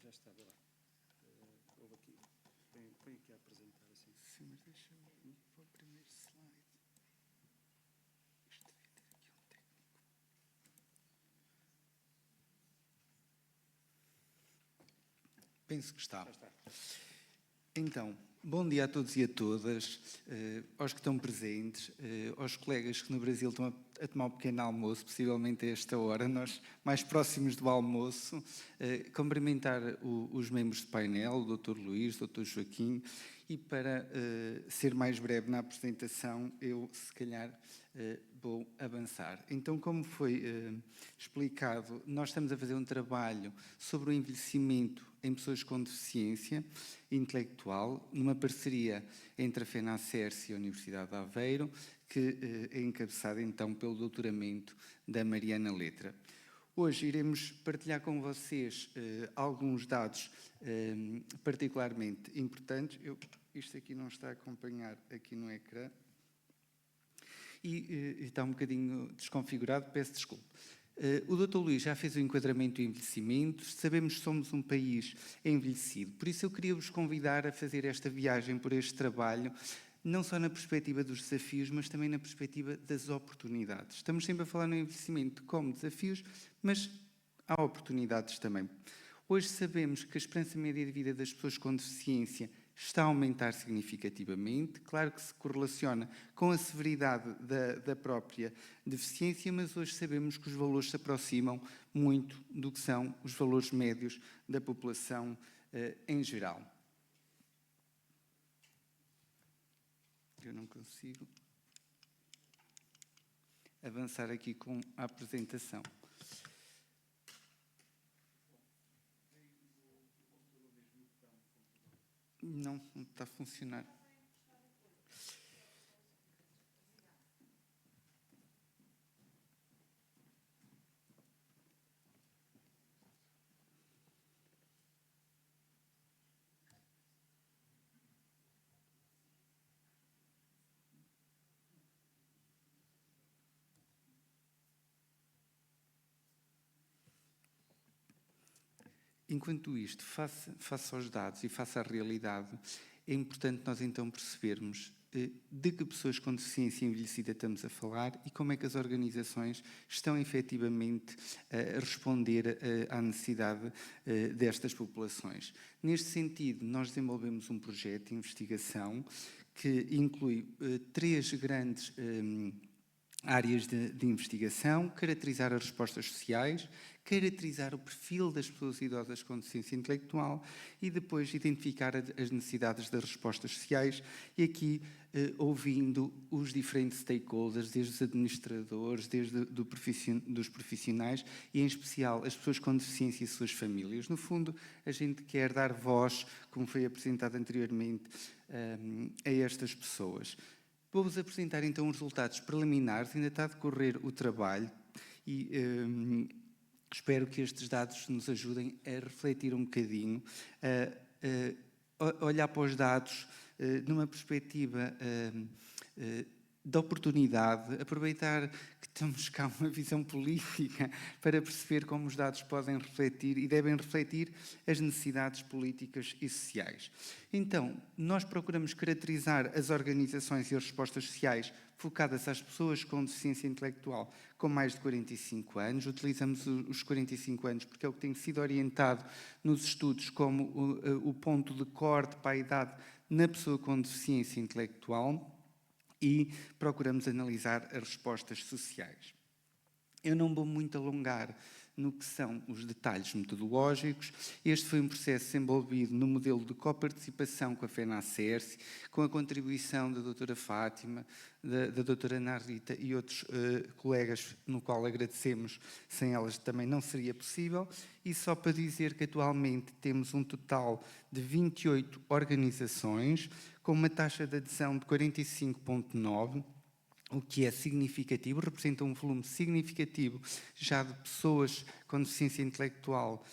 Já está, vê lá. Houve aqui. Põe aqui a apresentar assim. Sim, mas deixa-me ir para o primeiro slide. Isto devia ter aqui um técnico. Penso que está. Já está. Então, bom dia a todos e a todas, aos que estão presentes, aos colegas que no Brasil estão a tomar um pequeno almoço, possivelmente a esta hora, nós mais próximos do almoço, cumprimentar os membros do painel, o Dr. Luís, o Dr. Joaquim, e para ser mais breve na apresentação, eu se calhar vou avançar. Então, como foi explicado, nós estamos a fazer um trabalho sobre o envelhecimento em pessoas com deficiência intelectual, numa parceria entre a FENACERS e a Universidade de Aveiro, que é encabeçada então pelo doutoramento da Mariana Letra. Hoje iremos partilhar com vocês alguns dados particularmente importantes. Isto aqui não está a acompanhar aqui no ecrã. E está um bocadinho desconfigurado, peço desculpa. O Dr. Luís já fez o enquadramento do envelhecimento, sabemos que somos um país envelhecido, por isso eu queria vos convidar a fazer esta viagem por este trabalho, não só na perspectiva dos desafios, mas também na perspectiva das oportunidades. Estamos sempre a falar no envelhecimento como desafios, mas há oportunidades também. Hoje sabemos que a esperança média de vida das pessoas com deficiência está a aumentar significativamente, claro que se correlaciona com a severidade da própria deficiência, mas hoje sabemos que os valores se aproximam muito do que são os valores médios da população em geral. Eu não consigo avançar aqui com a apresentação. Não está a funcionar. Enquanto isto, face aos dados e face à realidade, é importante nós então percebermos de que pessoas com deficiência envelhecida estamos a falar e como é que as organizações estão efetivamente a responder à necessidade destas populações. Neste sentido, nós desenvolvemos um projeto de investigação que inclui 3 grandes áreas de investigação: caracterizar as respostas sociais, caracterizar o perfil das pessoas idosas com deficiência intelectual e depois identificar as necessidades das respostas sociais, e aqui ouvindo os diferentes stakeholders, desde os administradores, desde dos profissionais e em especial as pessoas com deficiência e suas famílias. No fundo, a gente quer dar voz, como foi apresentado anteriormente, a estas pessoas. Vou-vos apresentar então os resultados preliminares, ainda está a decorrer o trabalho, e espero que estes dados nos ajudem a refletir um bocadinho, a olhar para os dados numa perspectiva de oportunidade, aproveitar que temos cá uma visão política para perceber como os dados podem refletir e devem refletir as necessidades políticas e sociais. Então, nós procuramos caracterizar as organizações e as respostas sociais focadas às pessoas com deficiência intelectual com mais de 45 anos. Utilizamos os 45 anos porque é o que tem sido orientado nos estudos como o ponto de corte para a idade na pessoa com deficiência intelectual, e procuramos analisar as respostas sociais. Eu não vou muito alongar no que são os detalhes metodológicos. Este foi um processo desenvolvido no modelo de coparticipação com a FENACERSE, com a contribuição da doutora Fátima, da doutora Ana Rita e outros colegas, no qual agradecemos, sem elas também não seria possível. E só para dizer que atualmente temos um total de 28 organizações, com uma taxa de adesão de 45,9%, o que é significativo, representa um volume significativo já de pessoas com deficiência intelectual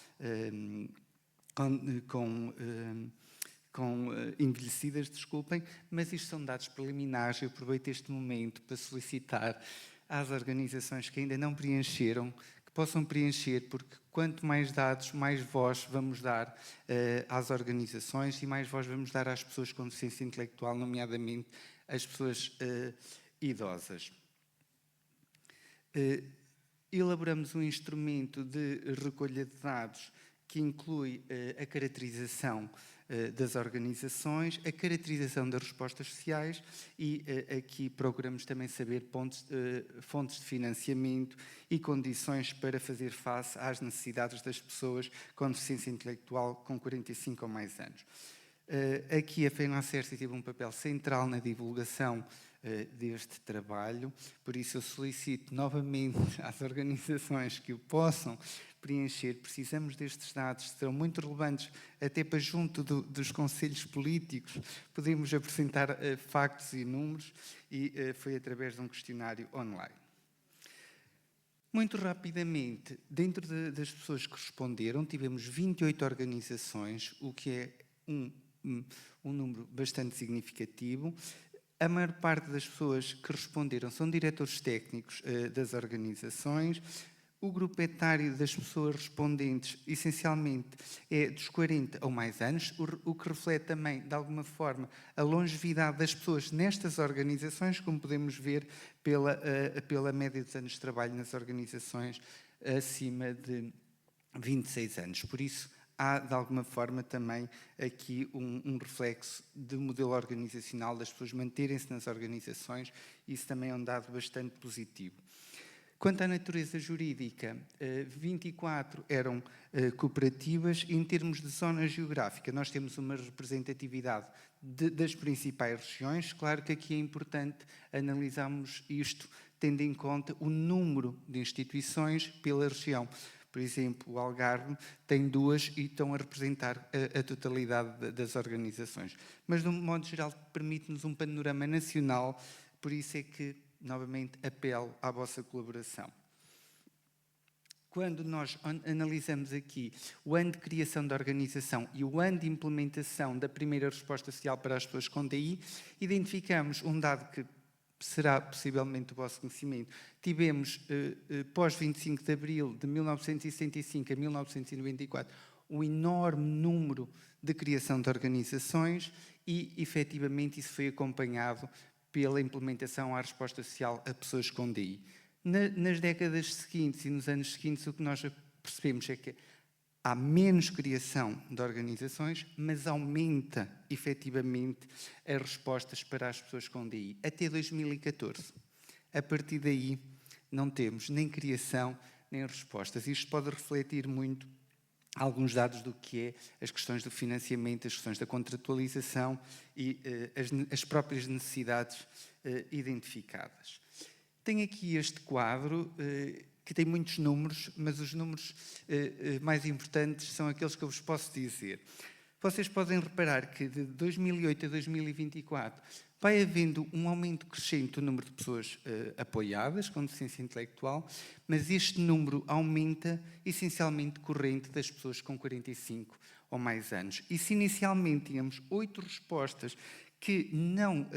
envelhecidas, desculpem, mas isto são dados preliminares. Eu aproveito este momento para solicitar às organizações que ainda não preencheram, que possam preencher, porque quanto mais dados, mais voz vamos dar às organizações e mais voz vamos dar às pessoas com deficiência intelectual, nomeadamente às pessoas idosas. Elaboramos um instrumento de recolha de dados que inclui a caracterização das organizações, a caracterização das respostas sociais e aqui procuramos também saber fontes de financiamento e condições para fazer face às necessidades das pessoas com deficiência intelectual com 45 ou mais anos. Aqui a FENACERSE teve um papel central na divulgação deste trabalho, por isso eu solicito novamente às organizações que o possam preencher. Precisamos destes dados, serão muito relevantes até para junto dos conselhos políticos, podemos apresentar factos e números, e foi através de um questionário online. Muito rapidamente, dentro das pessoas que responderam, tivemos 28 organizações, o que é um número bastante significativo. A maior parte das pessoas que responderam são diretores técnicos das organizações. O grupo etário das pessoas respondentes, essencialmente, é dos 40 ou mais anos, o que reflete também, de alguma forma, a longevidade das pessoas nestas organizações, como podemos ver pela média dos anos de trabalho nas organizações acima de 26 anos. Por isso, há, de alguma forma, também aqui um reflexo do modelo organizacional das pessoas manterem-se nas organizações. Isso também é um dado bastante positivo. Quanto à natureza jurídica, 24 eram cooperativas. Em termos de zona geográfica, nós temos uma representatividade das principais regiões. Claro que aqui é importante analisarmos isto, tendo em conta o número de instituições pela região. Por exemplo, o Algarve tem 2 e estão a representar a totalidade das organizações. Mas, de um modo geral, permite-nos um panorama nacional, por isso é que, novamente, apelo à vossa colaboração. Quando nós analisamos aqui o ano de criação da organização e o ano de implementação da primeira resposta social para as pessoas com DI, identificamos um dado que será possivelmente do vosso conhecimento. Tivemos, pós 25 de abril de 1965 a 1994, um enorme número de criação de organizações e, efetivamente, isso foi acompanhado pela implementação à resposta social a pessoas com DI. Nas décadas seguintes e nos anos seguintes, o que nós percebemos é que há menos criação de organizações, mas aumenta, efetivamente, as respostas para as pessoas com DI. Até 2014. A partir daí, não temos nem criação, nem respostas. Isto pode refletir muito alguns dados do que é as questões do financiamento, as questões da contratualização e as próprias necessidades identificadas. Tenho aqui este quadro que tem muitos números, mas os números mais importantes são aqueles que eu vos posso dizer. Vocês podem reparar que de 2008 a 2024 vai havendo um aumento crescente do número de pessoas apoiadas com deficiência intelectual, mas este número aumenta essencialmente decorrente das pessoas com 45 ou mais anos. E se inicialmente tínhamos 8 respostas que não...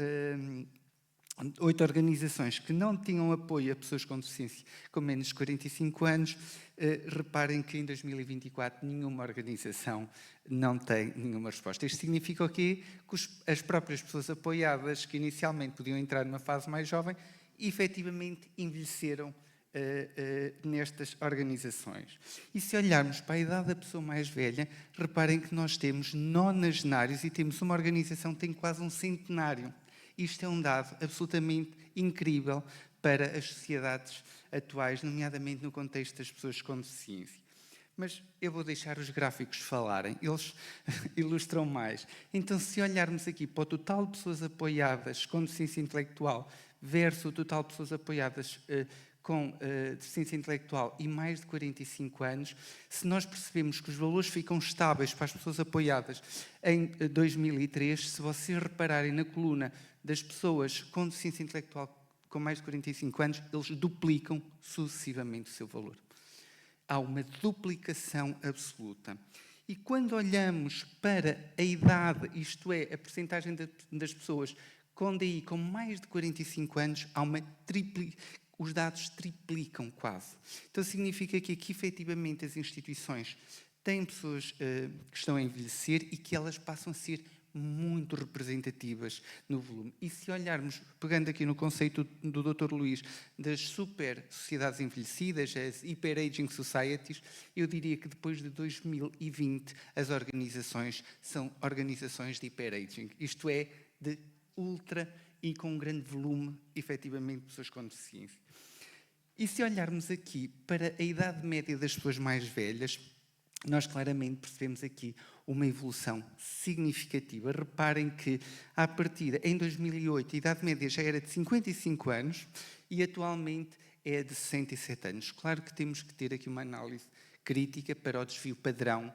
8 organizações que não tinham apoio a pessoas com deficiência com menos de 45 anos, reparem que em 2024 nenhuma organização não tem nenhuma resposta. Isto significa o quê? Que as próprias pessoas apoiadas, que inicialmente podiam entrar numa fase mais jovem, efetivamente envelheceram nestas organizações. E se olharmos para a idade da pessoa mais velha, reparem que nós temos nonagenários e temos uma organização que tem quase um centenário. Isto é um dado absolutamente incrível para as sociedades atuais, nomeadamente no contexto das pessoas com deficiência. Mas eu vou deixar os gráficos falarem, eles ilustram mais. Então, se olharmos aqui para o total de pessoas apoiadas com deficiência intelectual versus o total de pessoas apoiadas com deficiência intelectual e mais de 45 anos, se nós percebemos que os valores ficam estáveis para as pessoas apoiadas em 2003, se vocês repararem na coluna das pessoas com deficiência intelectual com mais de 45 anos, eles duplicam sucessivamente o seu valor. Há uma duplicação absoluta. E quando olhamos para a idade, isto é, a percentagem das pessoas com DI com mais de 45 anos, há uma os dados triplicam quase. Então significa que aqui, efetivamente, as instituições têm pessoas que estão a envelhecer e que elas passam a ser muito representativas no volume. E se olharmos, pegando aqui no conceito do Dr. Luís, das super sociedades envelhecidas, as hyper-aging societies, eu diria que depois de 2020 as organizações são organizações de hyper-aging, isto é, de ultra e com um grande volume, efetivamente, de pessoas com deficiência. E se olharmos aqui para a idade média das pessoas mais velhas, nós claramente percebemos aqui uma evolução significativa. Reparem que, à partida, em 2008, a idade média já era de 55 anos e atualmente é de 67 anos. Claro que temos que ter aqui uma análise crítica para o desvio padrão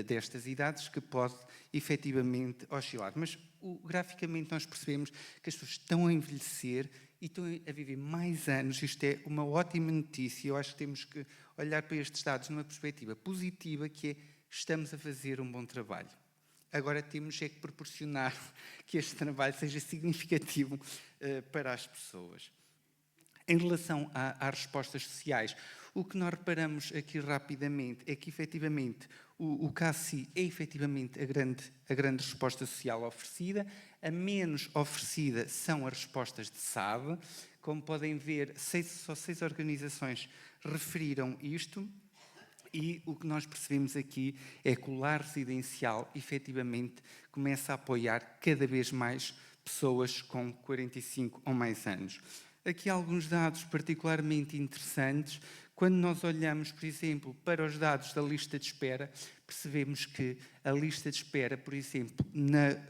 destas idades, que pode efetivamente oscilar. Mas, graficamente, nós percebemos que as pessoas estão a envelhecer e estão a viver mais anos. Isto é uma ótima notícia. Eu acho que temos que olhar para estes dados numa perspectiva positiva, que é, estamos a fazer um bom trabalho. Agora temos é que proporcionar que este trabalho seja significativo para as pessoas. Em relação às respostas sociais, o que nós reparamos aqui rapidamente é que, efetivamente, o CACI é, efetivamente, a grande resposta social oferecida. A menos oferecida são as respostas de SAD. Como podem ver, só 6 organizações referiram isto. E o que nós percebemos aqui é que o lar residencial, efetivamente, começa a apoiar cada vez mais pessoas com 45 ou mais anos. Aqui há alguns dados particularmente interessantes. Quando nós olhamos, por exemplo, para os dados da lista de espera, percebemos que a lista de espera, por exemplo,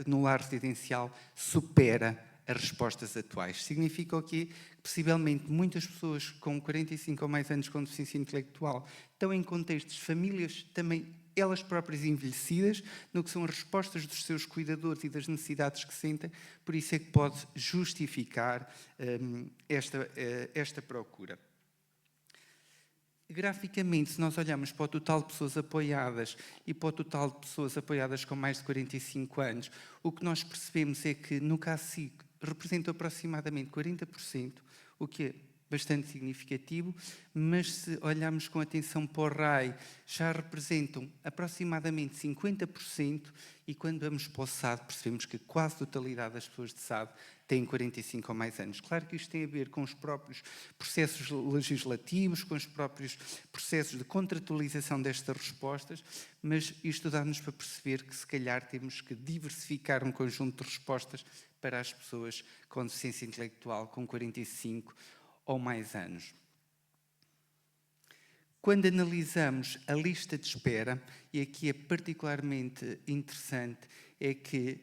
no lar residencial, supera as respostas atuais. Significa o quê? Que, possivelmente, muitas pessoas com 45 ou mais anos com deficiência intelectual estão em contextos de famílias também elas próprias envelhecidas, no que são as respostas dos seus cuidadores e das necessidades que sentem, por isso é que pode justificar esta procura. Graficamente, se nós olharmos para o total de pessoas apoiadas e para o total de pessoas apoiadas com mais de 45 anos, o que nós percebemos é que no CACI representa aproximadamente 40%, o que é bastante significativo, mas se olharmos com atenção para o RAI, já representam aproximadamente 50%, e quando vamos para o SAD, percebemos que quase a totalidade das pessoas de SAD têm 45 ou mais anos. Claro que isto tem a ver com os próprios processos legislativos, com os próprios processos de contratualização destas respostas, mas isto dá-nos para perceber que, se calhar, temos que diversificar um conjunto de respostas para as pessoas com deficiência intelectual com 45 ou mais anos. Quando analisamos a lista de espera, e aqui é particularmente interessante, é que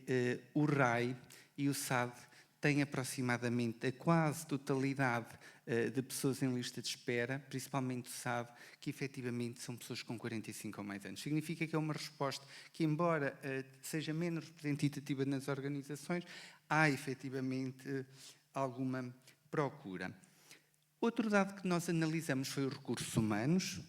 o RAI e o SAD têm aproximadamente a quase totalidade de pessoas em lista de espera, principalmente o SAD, que efetivamente são pessoas com 45 ou mais anos. Significa que é uma resposta que, embora seja menos representativa nas organizações, há efetivamente alguma procura. Outro dado que nós analisamos foi os recursos humanos.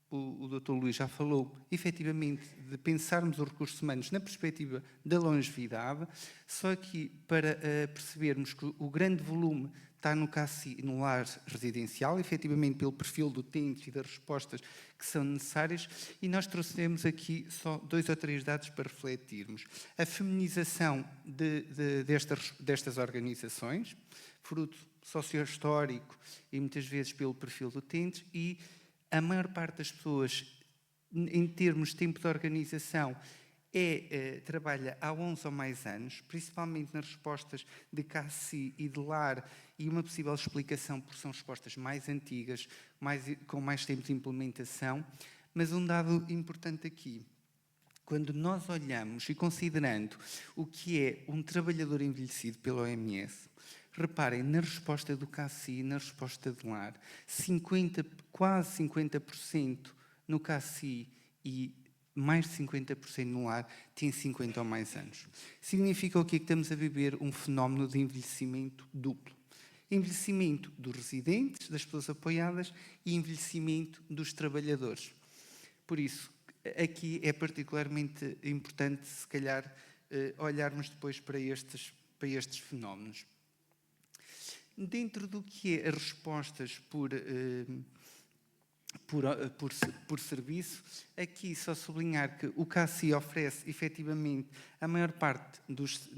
O Dr. Luís já falou, efetivamente, de pensarmos os recursos humanos na perspectiva da longevidade, só que para percebermos que o grande volume está no CACI, no lar residencial, efetivamente pelo perfil do utente e das respostas que são necessárias, e nós trouxemos aqui só 2 ou 3 dados para refletirmos. A feminização destas organizações, fruto sociohistórico e muitas vezes pelo perfil do utente, e a maior parte das pessoas, em termos de tempo de organização, trabalha há 11 ou mais anos, principalmente nas respostas de CACI e de lar, e uma possível explicação porque são respostas mais antigas, com mais tempo de implementação. Mas um dado importante aqui, quando nós olhamos e considerando o que é um trabalhador envelhecido pela OMS, reparem, na resposta do CACI e na resposta do lar, quase 50% no CACI e mais de 50% no lar têm 50 ou mais anos. Significa o quê? Que estamos a viver um fenómeno de envelhecimento duplo. Envelhecimento dos residentes, das pessoas apoiadas, e envelhecimento dos trabalhadores. Por isso, aqui é particularmente importante, se calhar, olharmos depois para estes fenómenos. Dentro do que é as respostas por serviço, aqui só sublinhar que o CACI oferece, efetivamente, a maior parte dos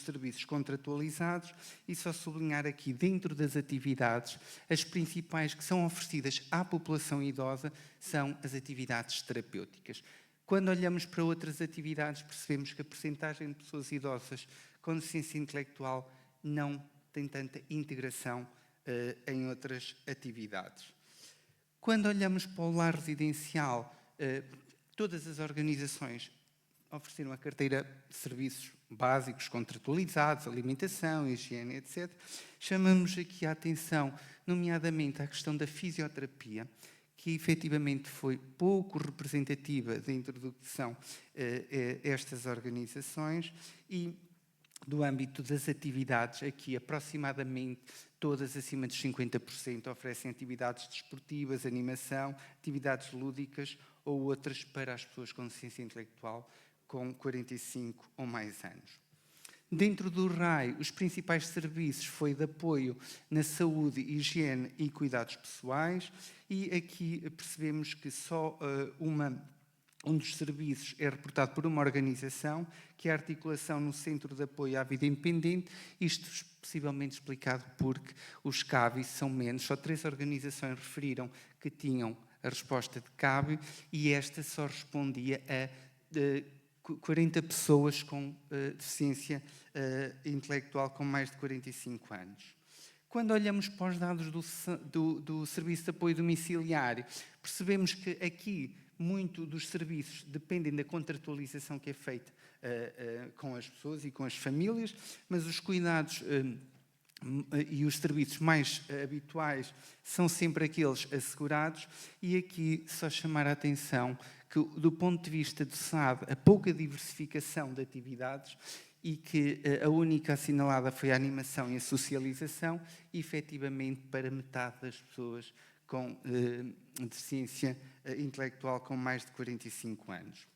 serviços contratualizados, e só sublinhar aqui, dentro das atividades, as principais que são oferecidas à população idosa são as atividades terapêuticas. Quando olhamos para outras atividades, percebemos que a percentagem de pessoas idosas com deficiência intelectual não tem tanta integração em outras atividades. Quando olhamos para o lar residencial, todas as organizações ofereceram a carteira de serviços básicos contratualizados, alimentação, higiene, etc. Chamamos aqui a atenção, nomeadamente, à questão da fisioterapia, que efetivamente foi pouco representativa dentro do que são estas organizações, e do âmbito das atividades, aqui aproximadamente todas acima de 50% oferecem atividades desportivas, animação, atividades lúdicas ou outras para as pessoas com deficiência intelectual com 45 ou mais anos. Dentro do RAI, os principais serviços foi de apoio na saúde, higiene e cuidados pessoais, e aqui percebemos que só um dos serviços é reportado por uma organização, que é a articulação no Centro de Apoio à Vida Independente, isto possivelmente explicado porque os CABI são menos, só 3 organizações referiram que tinham a resposta de CABI, e esta só respondia a 40 pessoas com deficiência intelectual com mais de 45 anos. Quando olhamos para os dados do Serviço de Apoio Domiciliário, percebemos que aqui muito dos serviços dependem da contratualização que é feita com as pessoas e com as famílias, mas os cuidados e os serviços mais habituais são sempre aqueles assegurados, e aqui só chamar a atenção que, do ponto de vista do SAD, a pouca diversificação de atividades, e que a única assinalada foi a animação e a socialização, e efetivamente para metade das pessoas com deficiência intelectual com mais de 45 anos.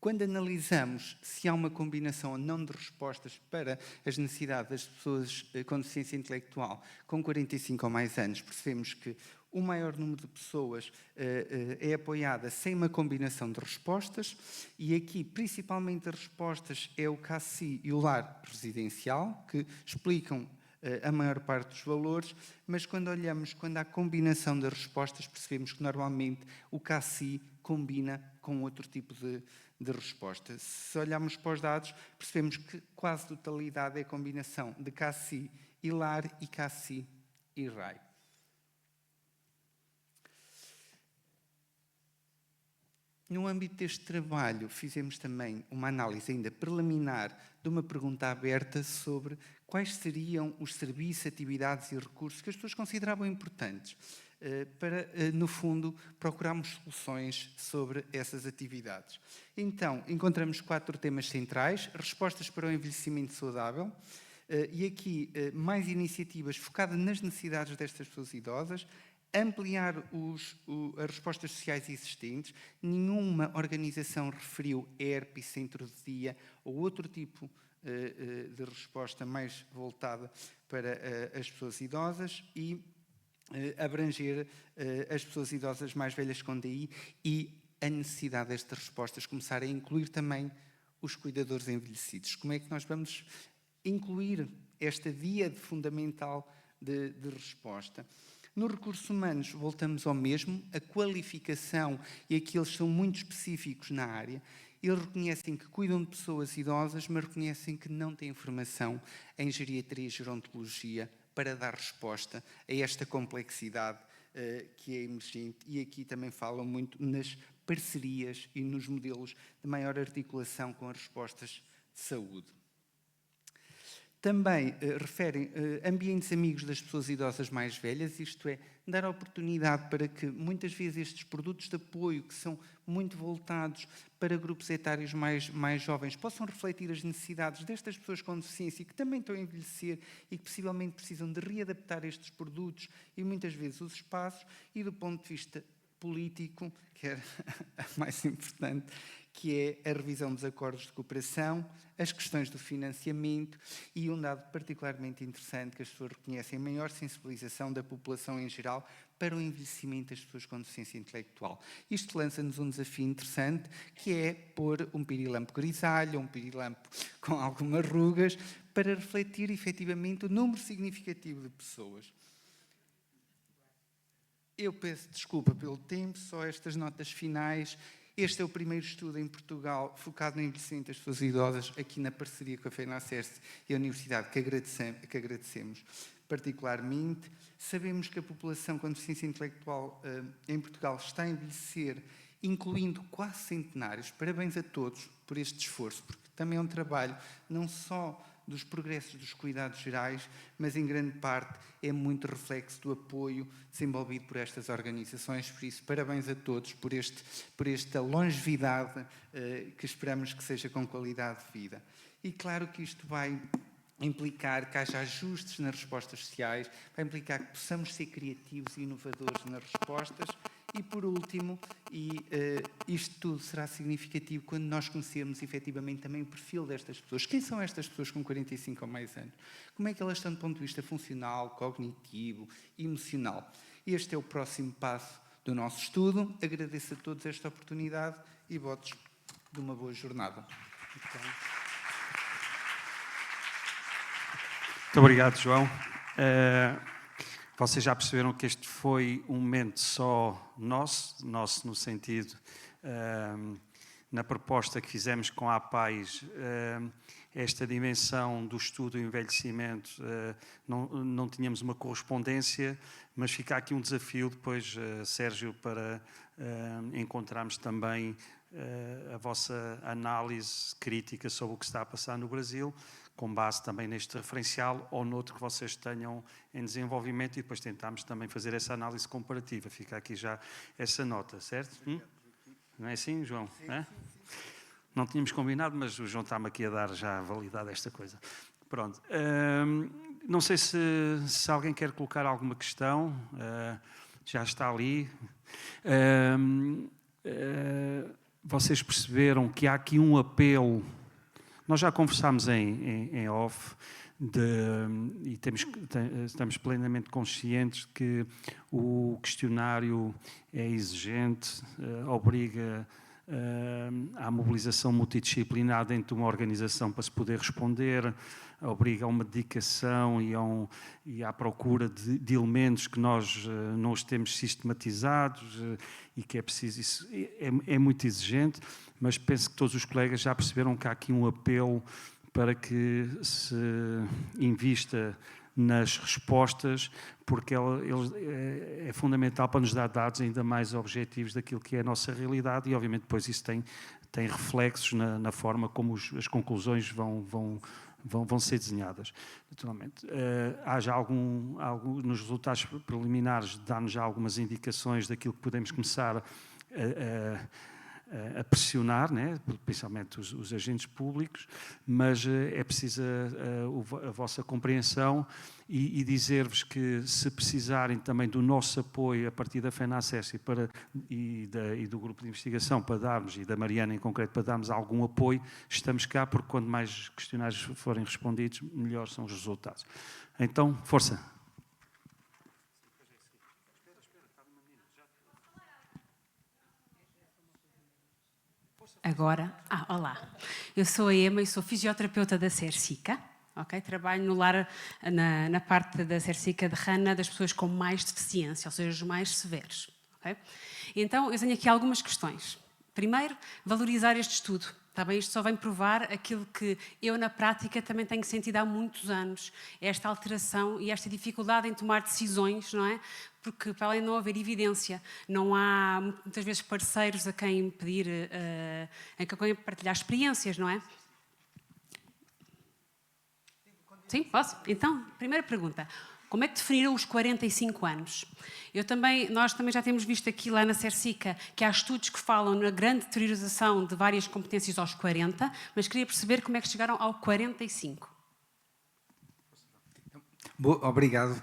Quando analisamos se há uma combinação ou não de respostas para as necessidades das pessoas com deficiência intelectual com 45 ou mais anos, percebemos que o maior número de pessoas é apoiada sem uma combinação de respostas, e aqui, principalmente, as respostas é o CACI e o lar residencial, que explicam a maior parte dos valores, mas quando há combinação das respostas, percebemos que normalmente o CACI combina com outro tipo de resposta. Se olharmos para os dados, percebemos que quase a totalidade é combinação de CACI e lar e CACI e RAI. No âmbito deste trabalho, fizemos também uma análise ainda preliminar de uma pergunta aberta sobre quais seriam os serviços, atividades e recursos que as pessoas consideravam importantes para, no fundo, procurarmos soluções sobre essas atividades. Então, encontramos 4 temas centrais: respostas para o envelhecimento saudável, e aqui mais iniciativas focadas nas necessidades destas pessoas idosas, ampliar as respostas sociais existentes. Nenhuma organização referiu ERP, centro de dia ou outro tipo de resposta mais voltada para as pessoas idosas, e abranger as pessoas idosas mais velhas com DI e a necessidade destas respostas começar a incluir também os cuidadores envelhecidos. Como é que nós vamos incluir esta via fundamental de resposta? Nos recursos humanos, voltamos ao mesmo: a qualificação, e aqui eles são muito específicos na área. Eles reconhecem que cuidam de pessoas idosas, mas reconhecem que não têm formação em geriatria e gerontologia para dar resposta a esta complexidade que é emergente. E aqui também falam muito nas parcerias e nos modelos de maior articulação com as respostas de saúde. Também referem ambientes amigos das pessoas idosas mais velhas, isto é, dar a oportunidade para que muitas vezes estes produtos de apoio, que são muito voltados para grupos etários mais jovens, possam refletir as necessidades destas pessoas com deficiência, que também estão a envelhecer e que possivelmente precisam de readaptar estes produtos e muitas vezes os espaços. E do ponto de vista político, que é a mais importante, que é a revisão dos acordos de cooperação, as questões do financiamento e um dado particularmente interessante que as pessoas reconhecem: a maior sensibilização da população em geral para o envelhecimento das pessoas com deficiência intelectual. Isto lança-nos um desafio interessante, que é pôr um pirilampo grisalho, um pirilampo com algumas rugas, para refletir efetivamente o número significativo de pessoas. Eu peço desculpa pelo tempo, só estas notas finais. Este é o primeiro estudo em Portugal focado no envelhecimento das pessoas idosas, aqui na parceria com a FENACERS e a Universidade, que agradecemos particularmente. Sabemos que a população com deficiência intelectual em Portugal está a envelhecer, incluindo quase centenários. Parabéns a todos por este esforço, porque também é um trabalho não só dos progressos dos cuidados gerais, mas em grande parte é muito reflexo do apoio desenvolvido por estas organizações. Por isso, parabéns a todos por esta longevidade que esperamos que seja com qualidade de vida. E claro que isto vai implicar que haja ajustes nas respostas sociais, vai implicar que possamos ser criativos e inovadores nas respostas. E, por último, isto tudo será significativo quando nós conhecermos efetivamente também o perfil destas pessoas. Quem são estas pessoas com 45 ou mais anos? Como é que elas estão do ponto de vista funcional, cognitivo, emocional? Este é o próximo passo do nosso estudo. Agradeço a todos esta oportunidade e votos de uma boa jornada. Muito obrigado, João. Vocês já perceberam que este foi um momento só nosso no sentido, na proposta que fizemos com a APAIS, esta dimensão do estudo e envelhecimento, não tínhamos uma correspondência, mas fica aqui um desafio depois, Sérgio, para encontrarmos também a vossa análise crítica sobre o que está a passar no Brasil, com base também neste referencial ou noutro que vocês tenham em desenvolvimento, e depois tentarmos também fazer essa análise comparativa. Fica aqui já essa nota, certo? Não é assim, João? Sim, é? Sim. Não tínhamos combinado, mas o João está-me aqui a dar já a validade desta coisa. Pronto. Não sei se alguém quer colocar alguma questão. Já está ali. Vocês perceberam que há aqui um apelo. Nós já conversámos em off e estamos plenamente conscientes que o questionário é exigente, obriga à mobilização multidisciplinar dentro de uma organização para se poder responder, obriga a uma dedicação e à procura de elementos que nós não os temos sistematizados e que é preciso. Isso é muito exigente, mas penso que todos os colegas já perceberam que há aqui um apelo para que se invista nas respostas, porque é fundamental para nos dar dados ainda mais objetivos daquilo que é a nossa realidade, e obviamente depois isso tem reflexos na forma como as conclusões vão vão ser desenhadas, naturalmente. Há já nos resultados preliminares, dá-nos já algumas indicações daquilo que podemos começar a pressionar, né? Principalmente os agentes públicos, mas é preciso a vossa compreensão e dizer-vos que, se precisarem também do nosso apoio a partir da FENACES e do grupo de investigação para darmos, e da Mariana em concreto, para darmos algum apoio, estamos cá, porque quanto mais questionários forem respondidos, melhores são os resultados. Então, força! Agora, olá, eu sou a Ema e sou fisioterapeuta da CERSICA, ok? Trabalho no lar, na parte da CERSICA de Rana das pessoas com mais deficiência, ou seja, os mais severos, ok? Então, eu tenho aqui algumas questões. Primeiro, valorizar este estudo, está bem? Isto só vem provar aquilo que eu, na prática, também tenho sentido há muitos anos, esta alteração e esta dificuldade em tomar decisões, não é? Porque, para além de não haver evidência, não há, muitas vezes, parceiros a quem pedir, a quem partilhar experiências, não é? Sim, posso? Então, primeira pergunta. Como é que definiram os 45 anos? Nós também já temos visto aqui lá na CERSICA que há estudos que falam na grande deteriorização de várias competências aos 40, mas queria perceber como é que chegaram ao 45. Obrigado,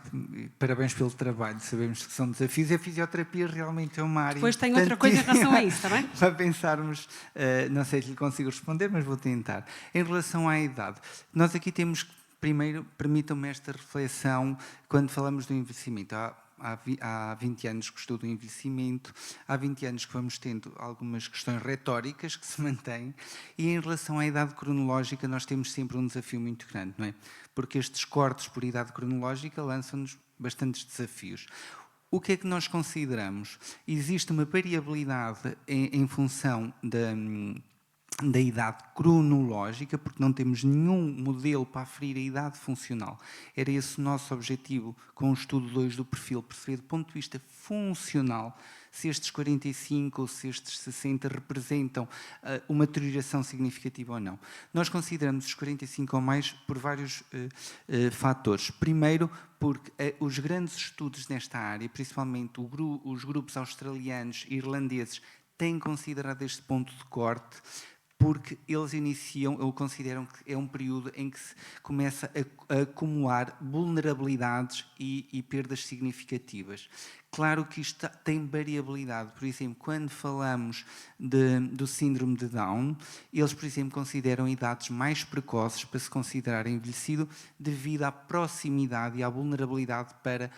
parabéns pelo trabalho. Sabemos que são desafios e a fisioterapia realmente é uma área. Depois tenho outra coisa em relação a isso, está bem? Para pensarmos, não sei se lhe consigo responder, mas vou tentar. Em relação à idade, nós aqui temos, primeiro, permitam-me esta reflexão quando falamos do envelhecimento. Há 20 anos que estudo o envelhecimento, há 20 anos que vamos tendo algumas questões retóricas que se mantêm, e em relação à idade cronológica nós temos sempre um desafio muito grande, não é? Porque estes cortes por idade cronológica lançam-nos bastantes desafios. O que é que nós consideramos? Existe uma variabilidade em função da idade cronológica, porque não temos nenhum modelo para aferir a idade funcional. Era esse o nosso objetivo com o estudo 2 do perfil, perceber do ponto de vista funcional se estes 45 ou se estes 60 representam uma deterioração significativa ou não. Nós consideramos os 45 ou mais por vários fatores. Primeiro, porque os grandes estudos nesta área, principalmente os grupos australianos e irlandeses, têm considerado este ponto de corte, porque eles iniciam, ou consideram que é um período em que se começa a acumular vulnerabilidades e perdas significativas. Claro que isto tem variabilidade. Por exemplo, quando falamos do síndrome de Down, eles, por exemplo, consideram idades mais precoces para se considerar envelhecido devido à proximidade e à vulnerabilidade para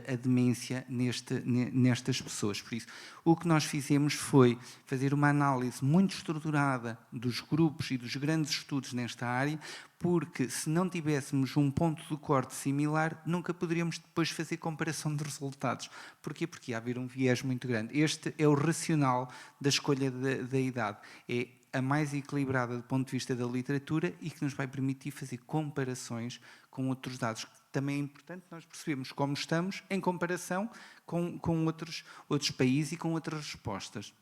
a demência nestas pessoas. Por isso, o que nós fizemos foi fazer uma análise muito estruturada dos grupos e dos grandes estudos nesta área, porque se não tivéssemos um ponto de corte similar, nunca poderíamos depois fazer comparação de resultados. Porquê? Porque ia haver um viés muito grande. Este é o racional da escolha da idade. É a mais equilibrada do ponto de vista da literatura e que nos vai permitir fazer comparações com outros dados. Também é importante nós percebermos como estamos em comparação com outros países e com outras respostas.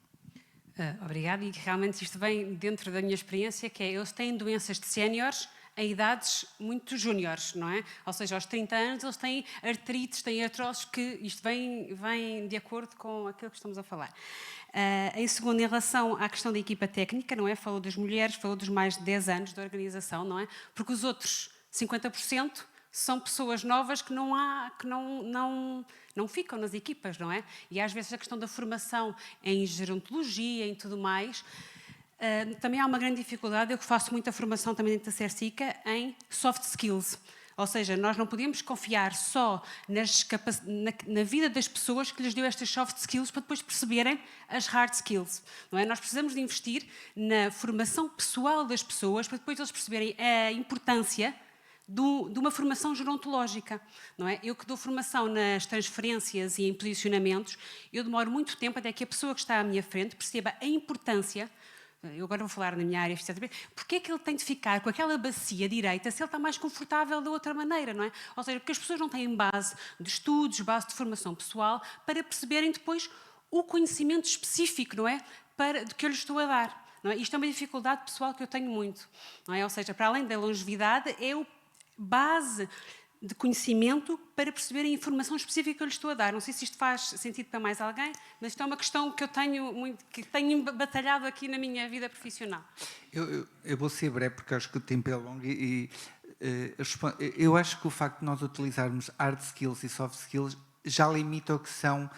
Obrigada, e realmente isto vem dentro da minha experiência, que é, eles têm doenças de séniores em idades muito júniores, não é? Ou seja, aos 30 anos eles têm artrites, têm artroses, que isto vem de acordo com aquilo que estamos a falar. Em segundo, em relação à questão da equipa técnica, não é? Falou das mulheres, falou dos mais de 10 anos de organização, não é? Porque os outros 50% são pessoas novas que não ficam nas equipas, não é? E às vezes a questão da formação em gerontologia, em tudo mais. Também há uma grande dificuldade, eu que faço muita formação também dentro da CERSICA, em soft skills. Ou seja, nós não podemos confiar só na vida das pessoas que lhes deu estas soft skills para depois perceberem as hard skills. Não é? Nós precisamos de investir na formação pessoal das pessoas para depois eles perceberem a importância de uma formação gerontológica, não é? Eu que dou formação nas transferências e em posicionamentos, eu demoro muito tempo até que a pessoa que está à minha frente perceba a importância. Eu agora vou falar na minha área, porque é que ele tem de ficar com aquela bacia direita se ele está mais confortável da outra maneira, não é? Ou seja, porque as pessoas não têm base de estudos, base de formação pessoal, para perceberem depois o conhecimento específico, não é? Do que eu lhes estou a dar. não é? Isto é uma dificuldade pessoal que eu tenho muito, não é? Ou seja, para além da longevidade, é a base de conhecimento para perceber a informação específica que eu lhe estou a dar. Não sei se isto faz sentido para mais alguém, mas isto é uma questão que eu tenho batalhado aqui na minha vida profissional. Eu vou ser breve porque acho que o tempo é longo eu acho que o facto de nós utilizarmos hard skills e soft skills já limita o que são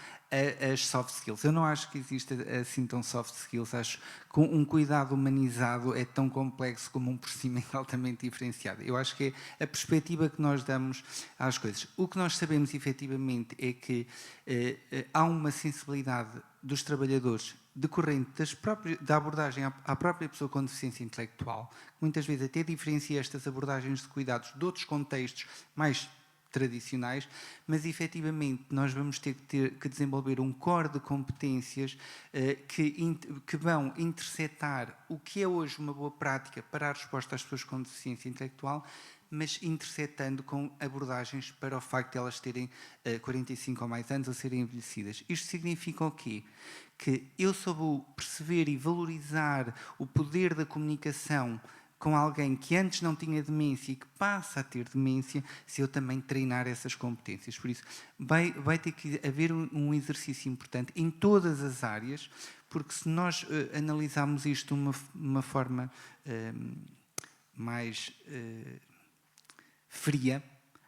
as soft skills. Eu não acho que exista assim tão soft skills. Acho que um cuidado humanizado é tão complexo como um procedimento altamente diferenciado. Eu acho que é a perspectiva que nós damos às coisas. O que nós sabemos efetivamente é que há uma sensibilidade dos trabalhadores decorrente da abordagem à própria pessoa com deficiência intelectual, que muitas vezes até diferencia estas abordagens de cuidados de outros contextos mais tradicionais, mas efetivamente nós vamos ter que desenvolver um core de competências que vão intersetar o que é hoje uma boa prática para a resposta às pessoas com deficiência intelectual, mas intersetando com abordagens para o facto de elas terem 45 ou mais anos ou serem envelhecidas. Isto significa o quê? Que eu soube perceber e valorizar o poder da comunicação com alguém que antes não tinha demência e que passa a ter demência, se eu também treinar essas competências. Por isso, vai ter que haver um exercício importante em todas as áreas, porque se nós analisarmos isto de uma forma mais fria,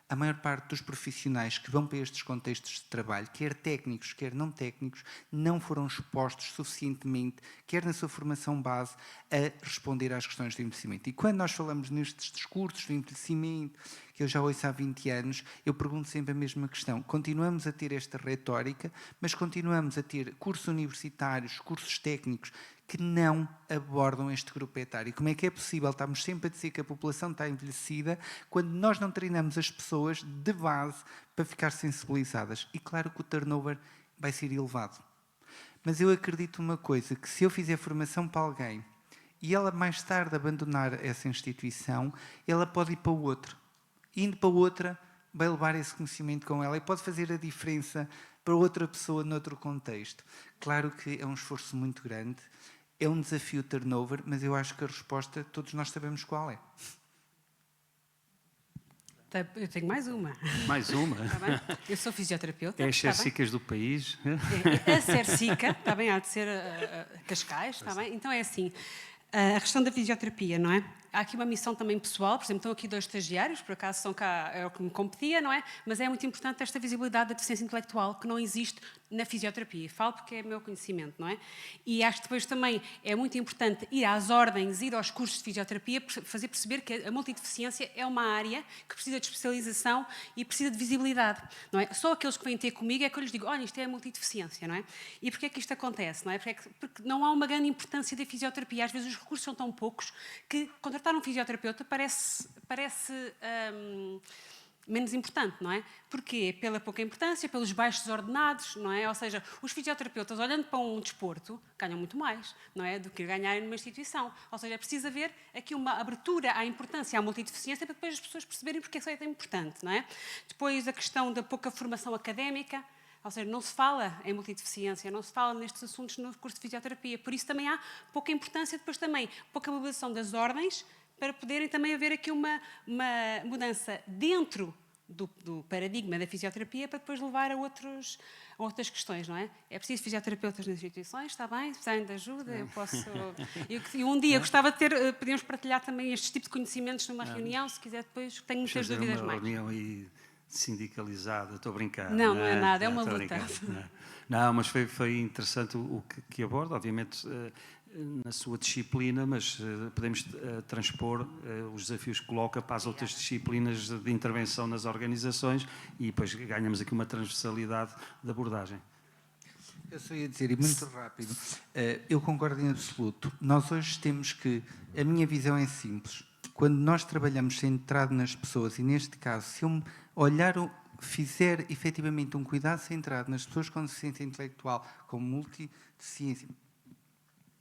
a maior parte dos profissionais que vão para estes contextos de trabalho, quer técnicos, quer não técnicos, não foram expostos suficientemente, quer na sua formação base, a responder às questões do envelhecimento. E quando nós falamos nestes discursos do envelhecimento, que eu já ouço há 20 anos, eu pergunto sempre a mesma questão. Continuamos a ter esta retórica, mas continuamos a ter cursos universitários, cursos técnicos, que não abordam este grupo etário. Como é que é possível estarmos sempre a dizer que a população está envelhecida quando nós não treinamos as pessoas de base para ficar sensibilizadas? E claro que o turnover vai ser elevado. Mas eu acredito uma coisa, que se eu fizer formação para alguém e ela mais tarde abandonar essa instituição, ela pode ir para o outro. Indo para outra, vai levar esse conhecimento com ela e pode fazer a diferença para outra pessoa noutro contexto. Claro que é um esforço muito grande, é um desafio turnover, mas eu acho que a resposta todos nós sabemos qual é. Eu tenho mais uma. Mais uma? Está bem? Eu sou fisioterapeuta. É as Cercicas do país. É a Cercica, está bem? Há de ser Cascais, está bem? Então é assim, a questão da fisioterapia, não é? Há aqui uma missão também pessoal, por exemplo, estão aqui 2 estagiários, por acaso são cá, é o que me competia, não é? Mas é muito importante esta visibilidade da deficiência intelectual que não existe na fisioterapia. Falo porque é meu conhecimento, não é? E acho que depois também é muito importante ir às ordens, ir aos cursos de fisioterapia, fazer perceber que a multideficiência é uma área que precisa de especialização e precisa de visibilidade, não é? Só aqueles que vêm ter comigo é que eu lhes digo, olha, isto é a multideficiência, não é? E porquê é que isto acontece, não é? Porque não há uma grande importância da fisioterapia. Às vezes os recursos são tão poucos que contratar um fisioterapeuta parece menos importante, não é? Porquê? Pela pouca importância, pelos baixos ordenados, não é? Ou seja, os fisioterapeutas, olhando para um desporto, ganham muito mais, não é? Do que ganharem numa instituição. Ou seja, é preciso haver aqui uma abertura à importância, à multideficiência, para depois as pessoas perceberem porque é que isso é tão importante, não é? Depois a questão da pouca formação académica, ou seja, não se fala em multideficiência, não se fala nestes assuntos no curso de fisioterapia. Por isso também há pouca importância, depois também pouca mobilização das ordens, para poderem também haver aqui uma mudança dentro do paradigma da fisioterapia para depois levar a outras questões, não é? É preciso fisioterapeutas nas instituições, está bem? Precisam de ajuda, eu posso... Eu um dia gostava de ter, podíamos partilhar também este tipo de conhecimentos numa reunião, se quiser depois, tenho muitas dúvidas mais. Uma reunião aí sindicalizada, estou a brincar. Não é nada, é uma luta. Não, mas foi interessante o que aborda, obviamente na sua disciplina, mas podemos transpor os desafios que coloca para as outras disciplinas de intervenção nas organizações e depois ganhamos aqui uma transversalidade de abordagem. Eu só ia dizer, e muito rápido, eu concordo em absoluto. Nós hoje temos que, a minha visão é simples, quando nós trabalhamos centrado nas pessoas, e neste caso, se eu fizer efetivamente um cuidado centrado nas pessoas com deficiência intelectual, com multideficiência,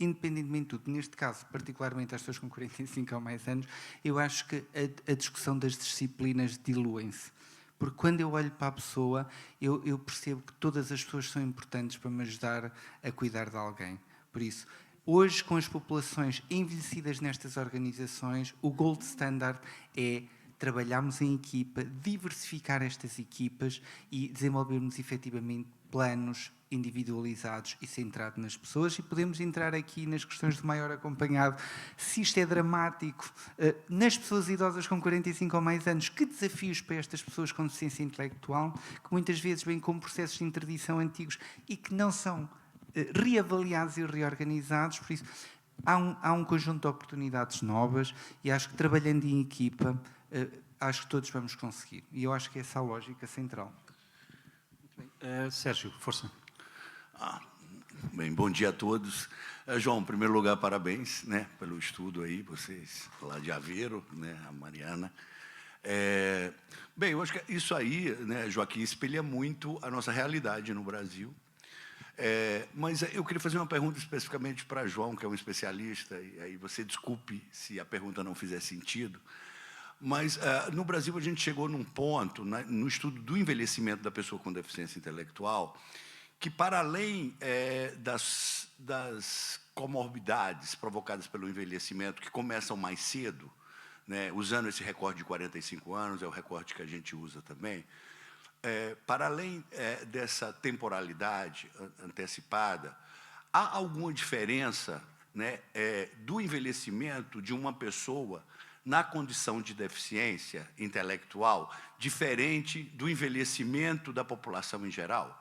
independentemente de tudo, neste caso, particularmente as pessoas com 45 ou mais anos, eu acho que a discussão das disciplinas diluem-se. Porque quando eu olho para a pessoa, eu percebo que todas as pessoas são importantes para me ajudar a cuidar de alguém. Por isso, Hoje, com as populações envelhecidas nestas organizações, o gold standard é trabalharmos em equipa, diversificar estas equipas e desenvolvermos efetivamente planos individualizados e centrados nas pessoas, e podemos entrar aqui nas questões de maior acompanhado, se isto é dramático, nas pessoas idosas com 45 ou mais anos, que desafios para estas pessoas com deficiência intelectual, que muitas vezes vêm com processos de interdição antigos e que não são reavaliados e reorganizados. Por isso, há um conjunto de oportunidades novas e acho que trabalhando em equipa, acho que todos vamos conseguir. E eu acho que essa é a lógica central. Sérgio, força. Bem, bom dia a todos. João, em primeiro lugar, parabéns, né, pelo estudo aí, vocês lá de Aveiro, né, a Mariana. Bem, eu acho que isso aí, né, Joaquim, espelha muito a nossa realidade no Brasil. Mas eu queria fazer uma pergunta especificamente para João, que é um especialista, e aí você desculpe se a pergunta não fizer sentido. Mas no Brasil a gente chegou num ponto, no estudo do envelhecimento da pessoa com deficiência intelectual, que para além das comorbidades provocadas pelo envelhecimento, que começam mais cedo, né, usando esse recorde de 45 anos, é o recorde que a gente usa também, para além dessa temporalidade antecipada, há alguma diferença, né, do envelhecimento de uma pessoa na condição de deficiência intelectual, diferente do envelhecimento da população em geral?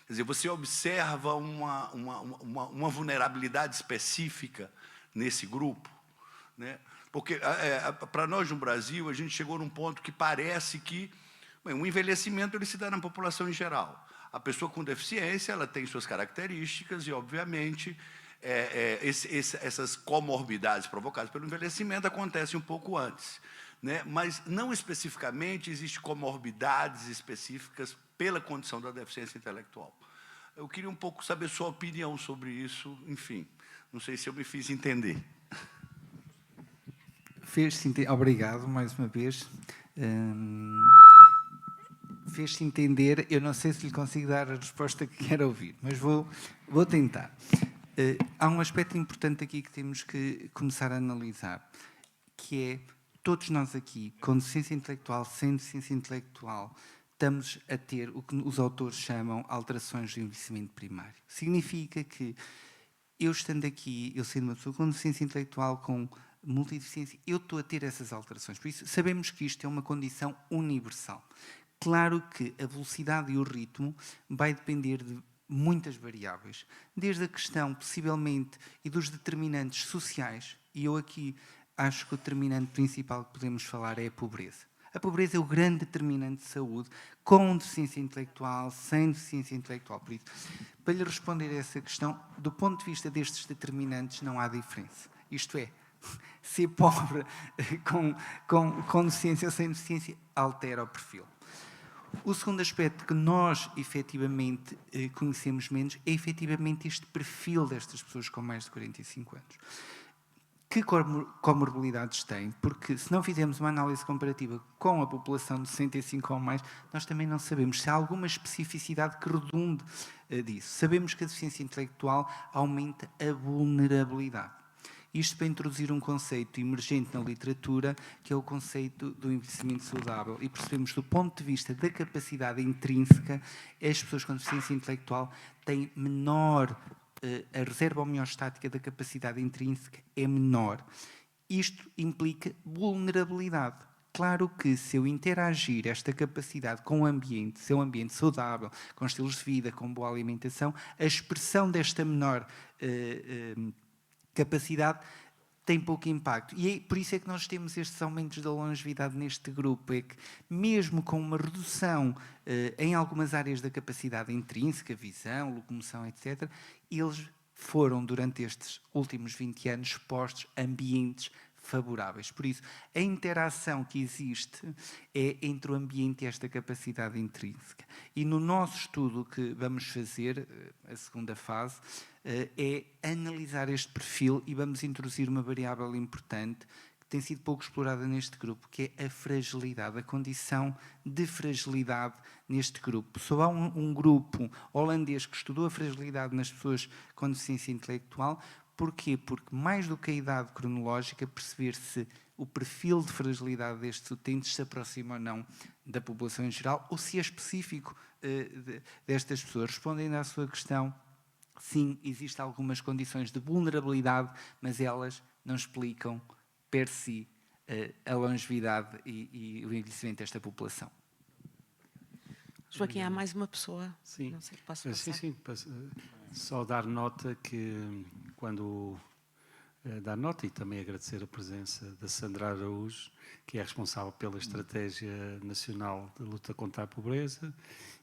Quer dizer, você observa uma vulnerabilidade específica nesse grupo, né? Porque, para nós no Brasil, a gente chegou num ponto que parece que o envelhecimento ele se dá na população em geral. A pessoa com deficiência ela tem suas características e, obviamente, essas comorbidades provocadas pelo envelhecimento acontecem um pouco antes, né? Mas, não especificamente, existem comorbidades específicas pela condição da deficiência intelectual. Eu queria um pouco saber sua opinião sobre isso, enfim, não sei se eu me fiz entender. Obrigado, mais uma vez. Fez-se entender, eu não sei se lhe consigo dar a resposta que quer ouvir, mas vou tentar. Há um aspecto importante aqui que temos que começar a analisar, que é, todos nós aqui, com deficiência intelectual, sem deficiência intelectual, estamos a ter o que os autores chamam alterações do envelhecimento primário. Significa que eu estando aqui, eu sendo uma pessoa com deficiência intelectual, com multideficiência, eu estou a ter essas alterações. Por isso, sabemos que isto é uma condição universal. Claro que a velocidade e o ritmo vai depender de muitas variáveis, desde a questão, possivelmente, e dos determinantes sociais, e eu aqui acho que o determinante principal que podemos falar é a pobreza. A pobreza é o grande determinante de saúde, com deficiência intelectual, sem deficiência intelectual. Por isso, para lhe responder a essa questão, do ponto de vista destes determinantes, não há diferença. Isto é, ser pobre com deficiência ou sem deficiência altera o perfil. O segundo aspecto que nós, efetivamente, conhecemos menos é, efetivamente, este perfil destas pessoas com mais de 45 anos. Que comorbilidades têm? Porque, se não fizermos uma análise comparativa com a população de 65 ou mais, nós também não sabemos se há alguma especificidade que redunde disso. Sabemos que a deficiência intelectual aumenta a vulnerabilidade. Isto para introduzir um conceito emergente na literatura, que é o conceito do envelhecimento saudável. E percebemos, do ponto de vista da capacidade intrínseca, as pessoas com deficiência intelectual têm menor, a reserva homeostática da capacidade intrínseca é menor. Isto implica vulnerabilidade. Claro que, se eu interagir esta capacidade com o ambiente, se é um ambiente saudável, com estilos de vida, com boa alimentação, a expressão desta menor capacidade tem pouco impacto. E por isso é que nós temos estes aumentos da longevidade neste grupo, é que mesmo com uma redução em algumas áreas da capacidade intrínseca, visão, locomoção, etc., eles foram, durante estes últimos 20 anos, expostos a ambientes favoráveis. Por isso, a interação que existe é entre o ambiente e esta capacidade intrínseca. E no nosso estudo que vamos fazer, a segunda fase, é analisar este perfil e vamos introduzir uma variável importante que tem sido pouco explorada neste grupo, que é a fragilidade, a condição de fragilidade neste grupo. Só há um grupo holandês que estudou a fragilidade nas pessoas com deficiência intelectual, Porquê? Porque mais do que a idade cronológica, perceber se o perfil de fragilidade destes utentes se aproxima ou não da população em geral, ou se é específico destas pessoas. Respondendo à sua questão, sim, existem algumas condições de vulnerabilidade, mas elas não explicam, per si, a longevidade e o envelhecimento desta população. Joaquim, há mais uma pessoa. Sim. Não sei se posso passar. Sim. Só dar nota que quando dar nota e também agradecer a presença da Sandra Araújo, que é responsável pela Estratégia Nacional de Luta contra a Pobreza,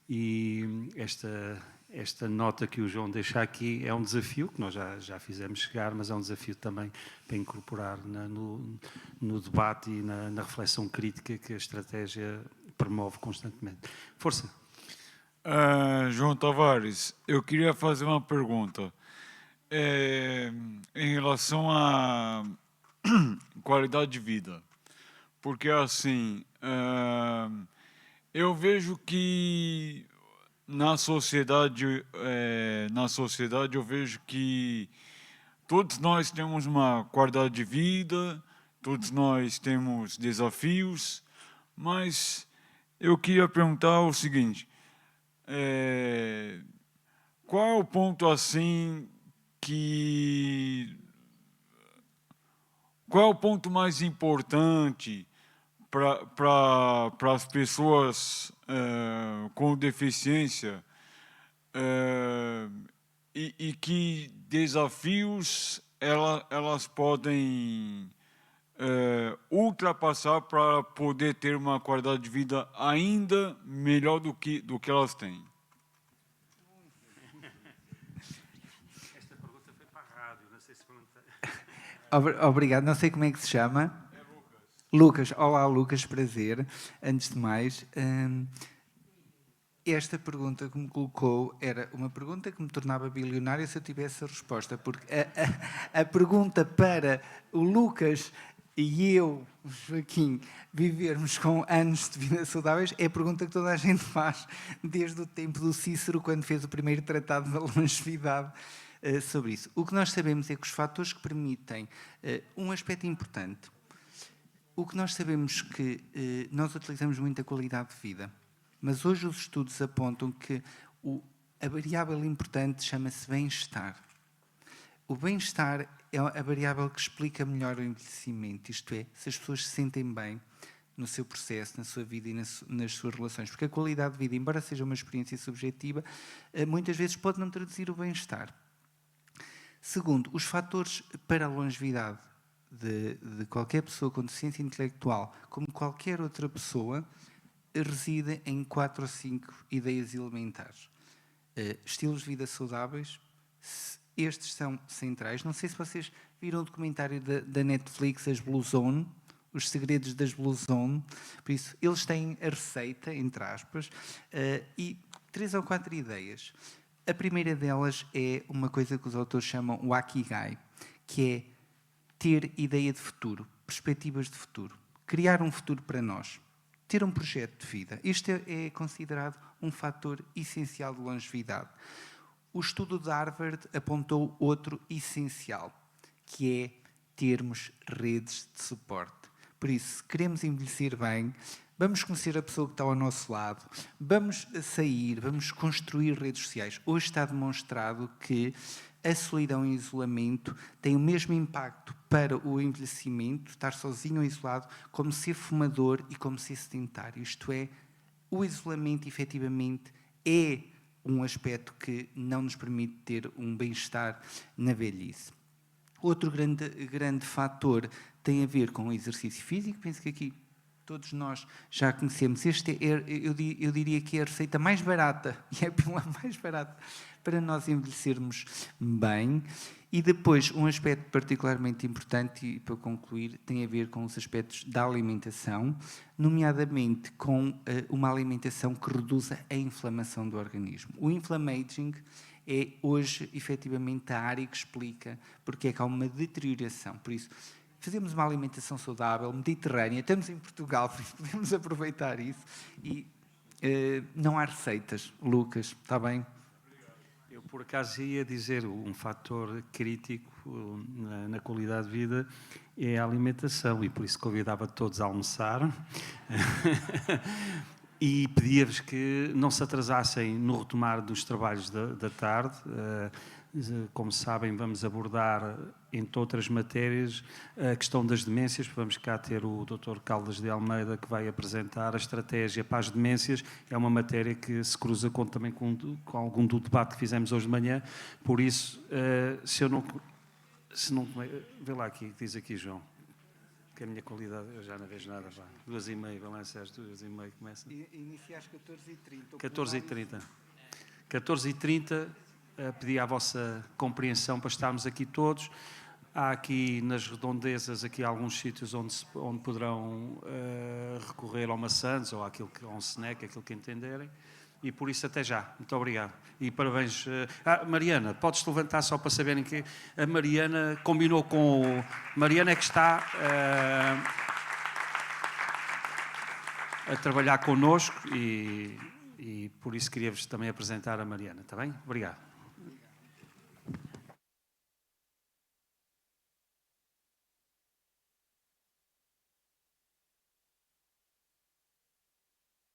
e esta nota que o João deixa aqui é um desafio que nós já fizemos chegar, mas é um desafio também para incorporar no debate e na reflexão crítica que a estratégia promove constantemente. Força. João Tavares, eu queria fazer uma pergunta. Em relação à qualidade de vida. Porque, assim, eu vejo que na sociedade eu vejo que todos nós temos uma qualidade de vida, todos nós temos desafios, mas eu queria perguntar o seguinte, qual é o ponto, assim, qual é o ponto mais importante para as pessoas com deficiência e que desafios elas podem ultrapassar para poder ter uma qualidade de vida ainda melhor do que elas têm? Obrigado. Não sei como é que se chama. É Lucas. Olá, Lucas. Prazer. Antes de mais, esta pergunta que me colocou era uma pergunta que me tornava bilionário se eu tivesse a resposta, porque a pergunta para o Lucas e eu, o Joaquim, vivermos com anos de vida saudáveis é a pergunta que toda a gente faz desde o tempo do Cícero, quando fez o primeiro tratado da longevidade sobre isso. O que nós sabemos é que os fatores que permitem um aspecto importante, o que nós sabemos que nós utilizamos muito a qualidade de vida, mas hoje os estudos apontam que a variável importante chama-se bem-estar. O bem-estar é a variável que explica melhor o envelhecimento, isto é, se as pessoas se sentem bem no seu processo, na sua vida e nas suas relações. Porque a qualidade de vida, embora seja uma experiência subjetiva, muitas vezes pode não traduzir o bem-estar. Segundo, os fatores para a longevidade de qualquer pessoa com deficiência intelectual, como qualquer outra pessoa, residem em 4 ou 5 ideias elementares. Estilos de vida saudáveis, estes são centrais. Não sei se vocês viram o documentário da Netflix, as Blue Zone, os segredos das Blue Zone. Por isso, eles têm a receita, entre aspas, e 3 ou 4 ideias. A primeira delas é uma coisa que os autores chamam o Akigai, que é ter ideia de futuro, perspectivas de futuro, criar um futuro para nós, ter um projeto de vida. Isto é considerado um fator essencial de longevidade. O estudo de Harvard apontou outro essencial, que é termos redes de suporte. Por isso, se queremos envelhecer bem, vamos conhecer a pessoa que está ao nosso lado, vamos sair, vamos construir redes sociais. Hoje está demonstrado que a solidão e o isolamento têm o mesmo impacto para o envelhecimento, estar sozinho ou isolado, como ser fumador e como ser sedentário. Isto é, o isolamento, efetivamente, é um aspecto que não nos permite ter um bem-estar na velhice. Outro grande fator tem a ver com o exercício físico. Penso que aqui todos nós já conhecemos. Este eu diria que é a receita mais barata, e é a pílula mais barata para nós envelhecermos bem. E depois, um aspecto particularmente importante, e para concluir, tem a ver com os aspectos da alimentação, nomeadamente com uma alimentação que reduza a inflamação do organismo. O inflammaging é hoje, efetivamente, a área que explica porque é que há uma deterioração. Por isso, fazemos uma alimentação saudável, mediterrânea, estamos em Portugal, podemos aproveitar isso e não há receitas, Lucas, está bem? Eu, por acaso ia dizer, um fator crítico na qualidade de vida é a alimentação, e por isso convidava todos a almoçar e pedia-vos que não se atrasassem no retomar dos trabalhos da tarde. Como sabem, vamos abordar, entre outras matérias, a questão das demências. Vamos cá ter o Dr. Caldas de Almeida, que vai apresentar a estratégia para as demências. É uma matéria que se cruza também com algum do debate que fizemos hoje de manhã. Por isso, se não vê lá aqui, diz aqui, João, que a minha qualidade, eu já não vejo nada. 2h30, vai lá, Sérgio, 2h30 começa. Inicia às 14h30. 14h30. 14h30. Pedi a vossa compreensão para estarmos aqui todos. Há aqui nas redondezas aqui alguns sítios onde poderão recorrer ao maçãs ou a um snack, aquilo que entenderem. E por isso até já. Muito obrigado. E parabéns. Mariana, podes te levantar só para saberem que a Mariana combinou com... Mariana é que está a trabalhar connosco e por isso queria-vos também apresentar a Mariana. Está bem? Obrigado.